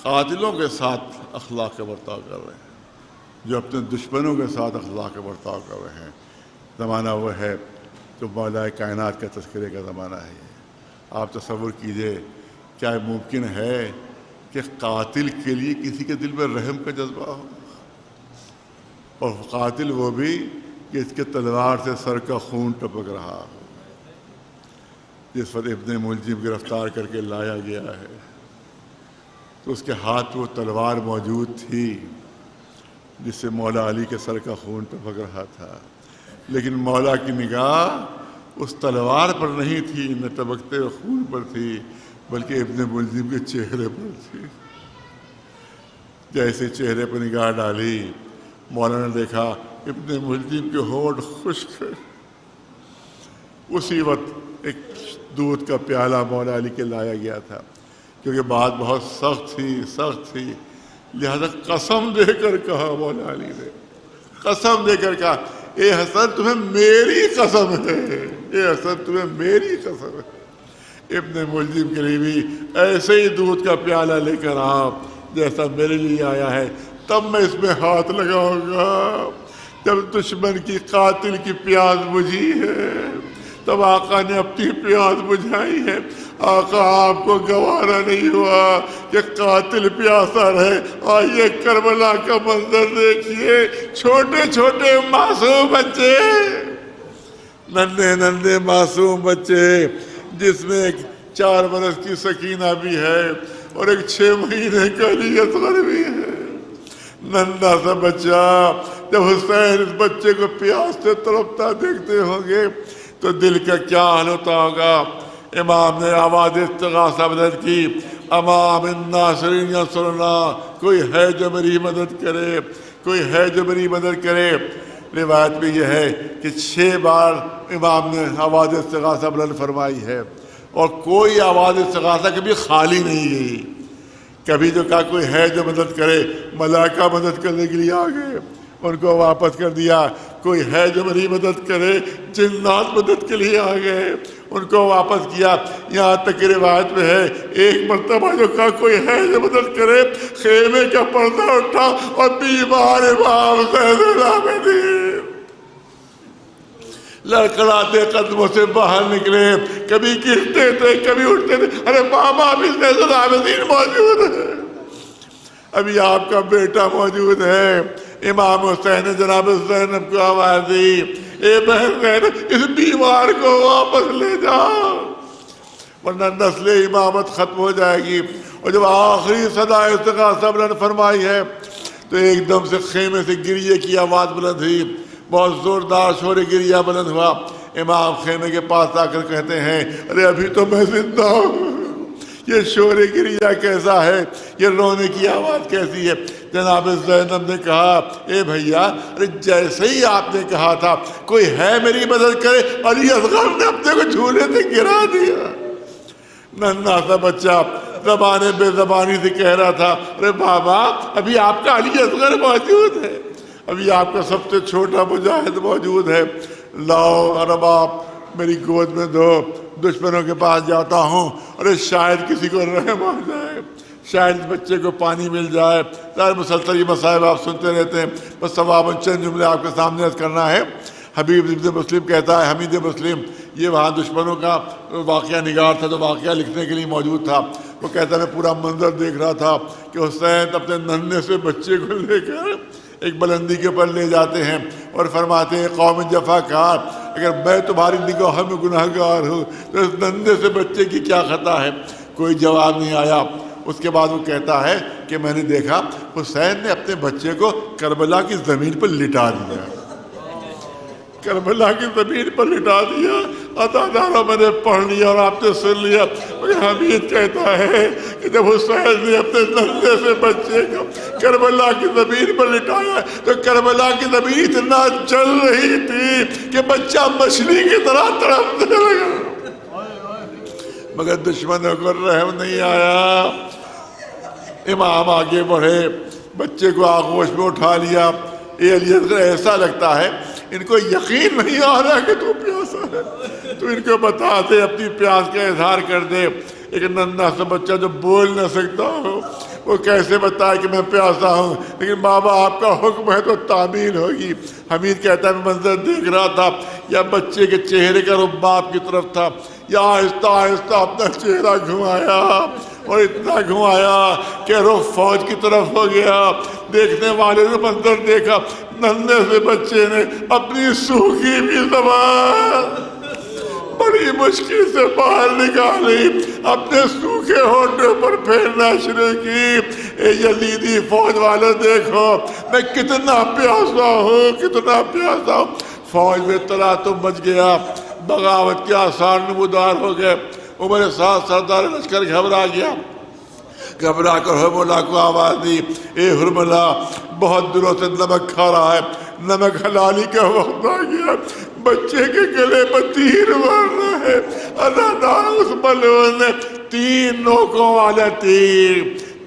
قاتلوں کے ساتھ اخلاق کا برتاؤ کر رہے ہیں، جو اپنے دشمنوں کے ساتھ اخلاق کا برتاؤ کر رہے ہیں. زمانہ وہ ہے جو مولا کائنات کا تذکرے کا زمانہ ہے. آپ تصور کیجئے کیا ممکن ہے کہ قاتل کے لیے کسی کے دل میں رحم کا جذبہ ہو، اور قاتل وہ بھی کہ اس کے تلوار سے سر کا خون ٹپک رہا ہو. جس وقت ابن ملجم گرفتار کر کے لایا گیا ہے تو اس کے ہاتھ وہ تلوار موجود تھی جس سے مولا علی کے سر کا خون ٹپک رہا تھا، لیکن مولا کی نگاہ اس تلوار پر نہیں تھی، نہ ٹپکتے ہوئے خون پر تھی، بلکہ ابن ملجم کے چہرے پر تھی. جیسے چہرے پر نگاہ ڈالی مولا نے دیکھا ابن ملجم کے ہونٹ خشک. اسی وقت ایک دودھ کا پیالہ مولا علی کے لایا گیا تھا، کیونکہ بات بہت سخت تھی، لہذا قسم دے کر کہا مولا علی نے، قسم دے کر کہا اے حسن تمہیں میری قسم ہے، اے حسن تمہیں میری قسم ہے. ابن ملجم کے لیے بھی ایسے ہی دودھ کا پیالہ لے کر آپ جیسا میرے لیے آیا ہے تب میں اس میں ہاتھ لگاؤں گا. جب دشمن کی قاتل کی پیاس بجھی ہے تب آقا نے اپنی پیاس بجھائی ہے. آقا آپ کو گوارا نہیں ہوا کہ قاتل پیاسا رہے. آئیے کربلا کا منظر دیکھیے، چھوٹے چھوٹے معصوم بچے، ننھے معصوم بچے، جس میں ایک 4 برس کی سکینہ بھی ہے اور ایک 6 مہینے کا علی اصغر بھی ہے. ننھا سا بچہ جب حسین اس بچے کو پیاس سے تڑپتا دیکھتے ہوں گے تو دل کا کیا حال ہوتا ہوگا. امام نے آواز استغاثہ مدد کی، امام الناصرین ینصرنا، کوئی ہے جو میری مدد کرے، کوئی ہے جو میری مدد کرے. روایت میں یہ ہے کہ 6 بار امام نے آواز استغاثہ بلند فرمائی ہے اور کوئی آواز استغاثہ کبھی خالی نہیں گئی. کبھی جو کہا کوئی ہے جو مدد کرے، ملائکہ مدد کرنے کے لیے آ گئے، ان کو واپس کر دیا۔ کوئی ہے جو میری مدد کرے؟ جنات مدد کے لیے آ گئے، ان کو واپس کیا۔ یہاں تک کہ روایت میں ہے ایک مرتبہ جو کہا کوئی ہے جو مدد کرے، خیمے کا پردہ اٹھا اور بیمار امام زین العابدین لڑکڑاتے قدموں سے باہر نکلے، کبھی گرتے تھے کبھی اٹھتے تھے۔ ارے بابا ابھی زین العابدین موجود ہے، ابھی آپ کا بیٹا موجود ہے۔ امام حسین نے جناب زینب کو آواز دی، اے بہن زینب اس بیمار کو واپس لے جاؤ ورنہ نسل امامت ختم ہو جائے گی۔ اور جب آخری صدا استغاثہ بلند فرمائی ہے تو ایک دم سے خیمے سے گریے کی آواز بلند ہوئی، بہت زوردار شور گریہ بلند ہوا۔ امام خیمے کے پاس آ کر کہتے ہیں ارے ابھی تو میں زندہ ہوں، یہ شور گریہ کیسا ہے، یہ رونے کی آواز کیسی ہے؟ جناب زینب نے کہا اے بھیا ارے جیسے ہی آپ نے کہا تھا کوئی ہے میری مدد کرے، علی اصغر نے اپنے کو جھولے سے گرا دیا۔ ننھا سا بچہ زبان بے زبانی سے کہہ رہا تھا ارے بابا ابھی آپ کا علی اصغر موجود ہے، ابھی آپ کا سب سے چھوٹا مجاہد موجود ہے، لاؤ ارب آپ میری گود میں دو، دشمنوں کے پاس جاتا ہوں، ارے شاید کسی کو رحم آ جائے، شاید اس بچے کو پانی مل جائے۔ ظاہر مسلسل یہ مصائب آپ سنتے رہتے ہیں، بس ثواباً چند جملے آپ کے سامنے عرض کرنا ہے۔ حبیب ابن مسلم کہتا ہے، حمید مسلم یہ وہاں دشمنوں کا واقعہ نگار تھا، تو واقعہ لکھنے کے لیے موجود تھا۔ وہ کہتا ہے میں پورا منظر دیکھ رہا تھا کہ حسین اپنے ننھے سے بچے کو لے کر ایک بلندی کے اوپر لے جاتے ہیں اور فرماتے ہیں قوم جفا کار اگر میں تمہاری نگاہوں میں گناہ گار ہوں تو اس ننھے سے بچے کی کیا خطا ہے؟ کوئی جواب نہیں آیا۔ اس کے بعد وہ کہتا ہے کہ میں نے دیکھا حسین نے اپنے بچے کو کربلا کی زمین پر لٹا دیا، کربلا کی زمین پر لٹا دیا۔ عطاداروں میں نے پڑھ لیا اور آپ نے سن لیا، مگر حمید کہتا ہے کہ جب حسین نے اپنے ننھے سے بچے کو کربلا کی زمین پر لٹایا تو کربلا کی زمین اتنا جل رہی تھی کہ بچہ مچھلی کی طرح تڑپنے لگا، مگر دشمنوں کو رحم نہیں آیا۔ امام آگے بڑھے، بچے کو آغوش میں اٹھا لیا۔ یہ علی اصغر ایسا لگتا ہے ان کو یقین نہیں آ رہا کہ تو پیاسا ہے، تو ان کو بتا دے، اپنی پیاس کا اظہار کر دے۔ ایک ننھا سا بچہ جو بول نہ سکتا ہو وہ کیسے بتائے کہ میں پیاسا ہوں؟ لیکن بابا آپ کا حکم ہے تو تعمیل ہوگی۔ حمید کہتا ہے میں منظر دیکھ رہا تھا، یا بچے کے چہرے کا رخ باپ کی طرف تھا، یا آہستہ آہستہ اپنا چہرہ گھمایا اور اتنا گھمایا کہ رخ فوج کی طرف ہو گیا۔ دیکھنے والے نے منظر دیکھا، ننھے سے بچے نے اپنی سوکھی بھی زبان بڑی مشکل سے باہر نکالی، اپنے سوکھے ہونٹوں پر پھیرنا شروع کی۔ اے یزیدی فوج والے دیکھو میں کتنا پیاسا ہوں، کتنا پیاسا ہوں۔ فوج میں تلاتم مچ گیا، بغاوت کے آثار نمودار ہو گئے۔ عمر ساتھ سردار لشکر گھبرا گیا، گھبرا کر حرملہ کو آواز دی، اے حرملہ بہت دنوں سے نمک کھا رہا ہے، نمک حلالی کا وقت آ گیا، بچے کے گلے پر تیر مارنا ہے۔ ادادار اس ملعون نے 3 نوکوں والا تیر،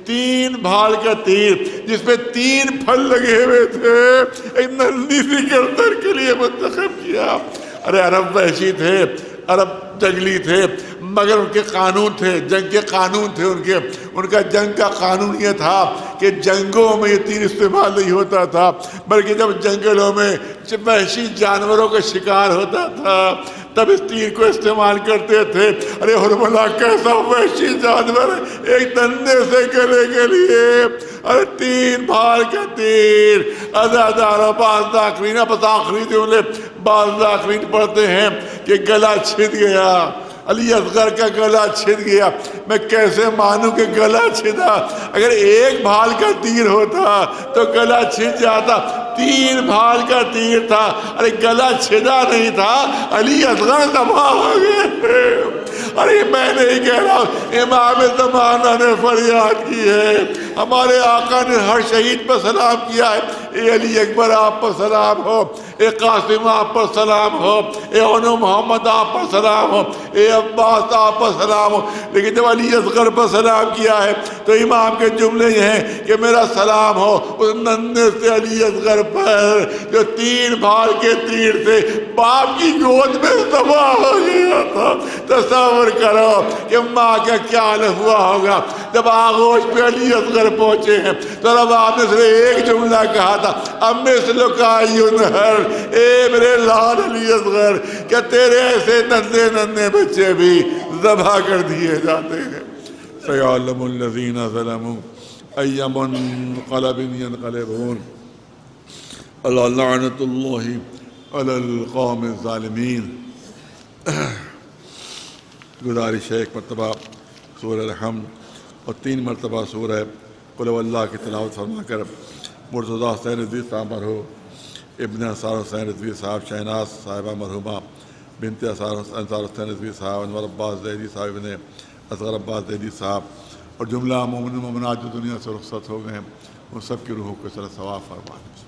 3 بھال کا تیر جس میں 3 پھل لگے ہوئے تھے، ایک ننھی سی گردن کے لیے منتخب کیا۔ ارے عرب وحشی تھے، عرب جنگلی تھے، مگر ان کے قانون تھے، جنگ کے قانون تھے ان کا جنگ کا قانون یہ تھا کہ جنگوں میں یہ تیر استعمال نہیں ہوتا تھا، بلکہ جب جنگلوں میں جب وحشی جانوروں کا شکار ہوتا تھا تب اس تیر کو استعمال کرتے تھے۔ ارے حرملہ کیسا وحشی جانور ہے، ایک ننھے سے گلے کے لیے، ارے 3 بھال کا تیر۔ ازادار بعض ذاکرین، بس آخری جملے بعض ذاکرین پڑھتے ہیں کہ گلا چھد گیا، علی اصغر کا گلا چھد گیا۔ میں کیسے مانوں کہ گلا چھدا؟ اگر 1 بھال کا تیر ہوتا تو گلا چھد جاتا، 3 بھال کا تیر تھا، ارے گلا چھدا نہیں تھا، علی اصغر تباہ ہو گئے۔ ارے میں نہیں کہہ رہا، امام زمانہ نے فریاد کی ہے، ہمارے آقا نے ہر شہید پر سلام کیا ہے، اے علی اکبر آپ پر سلام ہو، اے قاسم آپ پر سلام ہو، اے عنو محمد آپ پر سلام ہو، اے عباس آپ پر سلام ہو۔ لیکن جب علی اصغر پر سلام کیا ہے تو امام کے جملے یہ ہیں کہ میرا سلام ہو اس ننھے سے علی اصغر پر جو تین بھار کے تیر سے باپ کی گود میں تباہ ہو گیا تھا۔ تصور کرو کہ ماں کا کیا حالت ہوا ہوگا جب آغوش پہ علی اصغر پہنچے ہیں۔ تو رب آپ نے صرف ایک جملہ کہا تھا، اب مثل کا ینہر، اے میرے لال علی اصغر، کہ تیرے ایسے ننھے ننھے بچے بھی ذبح کر دیے جاتے ہیں۔ سیعلم الذین ظلموا ای منقلب ینقلبون الا لعنۃ اللہ علی القوم الظالمین۔ گزارش ہے ایک مرتبہ سورہ الحمد اور 3 مرتبہ سورہ قل هو اللہ کی تلاوت فرما کر مرتضیٰ حسین رضوی صاحب مرحوم، ابن انصار حسین رضوی صاحب، شہناز صاحبہ مرحومہ بنت انصار حسین رضوی صاحب، انور عباس زیدی صاحب ابن اصغر عباس زیدی صاحب اور جملہ مومن مومنات جو دنیا سے رخصت ہو گئے ہیں ان سب کی روحوں کو سر ثواب فرما دیں۔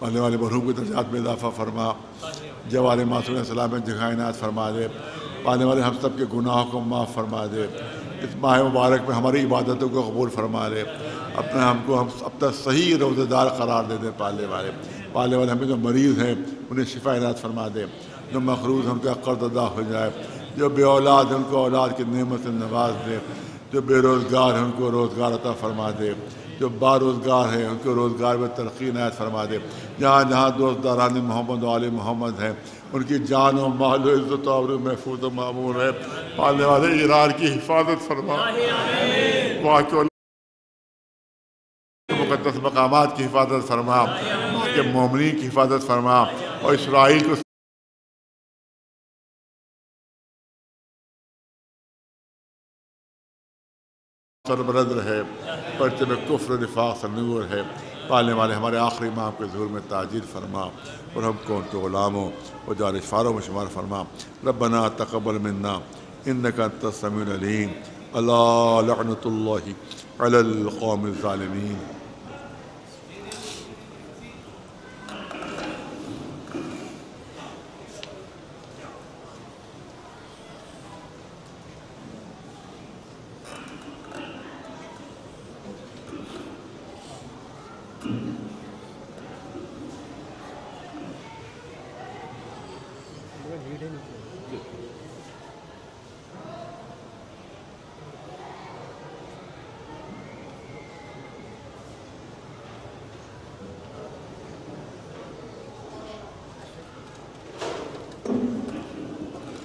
پالنے والے مرحوم کے درجات میں اضافہ فرما، جوار معصوم علیہ السلام میں جگہ عنایت فرما دے، پالنے والے ہم سب کے گناہوں کو معاف فرما دے، اس ماہ مبارک میں ہماری عبادتوں کو قبول فرما دے، ہم اپنا صحیح روزہ دار قرار دے دے۔ پالنے والے ہمیں جو مریض ہیں انہیں شفا عنایت فرما دے، جو مقروض ہیں ان کا قرض ادا ہو جائے، جو بے اولاد ہیں ان کو اولاد کی نعمت سے نواز دے، جو بے روزگار ہیں ان کو روزگار عطا فرما دے، جو باروزگار ہیں ان کو روزگار میں ترقی عنایت فرما دے، جہاں جہاں دوست داران محمد و آل محمد ہیں ان کی جان و مال و عزت و آبرو محفوظ و معمور ہے۔ پالنے والے ایران کی حفاظت فرما، وہاں کے مقدس مقامات کی حفاظت فرما، وہاں کے مومنین کی حفاظت فرما، اور اسرائیل کو سربلند رہے، پرچے میں کفر و نفاق سے نور ہے۔ پالنے والے ہمارے آخری ماہ کے ظہور میں تاجیل فرما اور ہم کو ان کے غلاموں اور جانشفاروں میں شمار فرما۔ ربنا تقبل منا انک انت السمیع العلیم، الا لعنۃ اللہ علی القوم الظالمین۔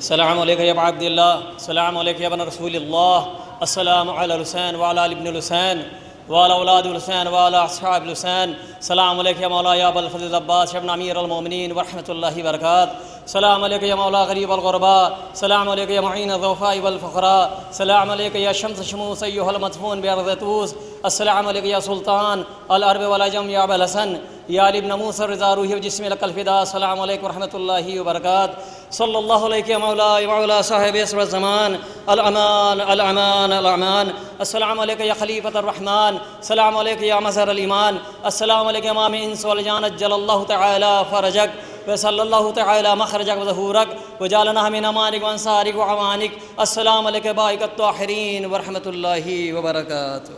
السلام علیکم یا ابا عبد اللہ، السلام علیکم یا ابن رسول اللہ، السلام علی الحسین وعلی آل ابن الحسین وعلی اولاد الحسین وعلی اصحاب الحسین، السلام علیکم یا مولا یا ابا الفضل العباس ابن امیر المومنین ورحمۃ اللہ وبرکاتہ، السلام علیکم یا مولا غریب الغرباء، السلام علیکم یا معین الضعفاء والفقراء، السلام علیکم یا شمس شموس ایھا المدفون بارض طوس، السلام علیکم یا سلطان العرب والعجم یا ابا الحسن یا علی ابن موسیٰ الرضا روحی و جسمی لک الفدا، السلام علیکم ورحمۃ اللہ وبرکاتہ، صلی اللہ علیہ یا مولا وعلا صاحب عصر الزمان، الامان الامان الامان، السلام علیکم یا خلیفۃ الرحمن، السلام علیکم یا مظہر الایمان، السلام علیکم امام انس والجان، اجل اللہ تعالی فرجک وصلی اللہ تعالی مخرجک وظہورک وجعلنا من امانک وانصارک وعوانک، السلام علیکم بائک الطاہرین ورحمۃ اللہ وبرکاتہ۔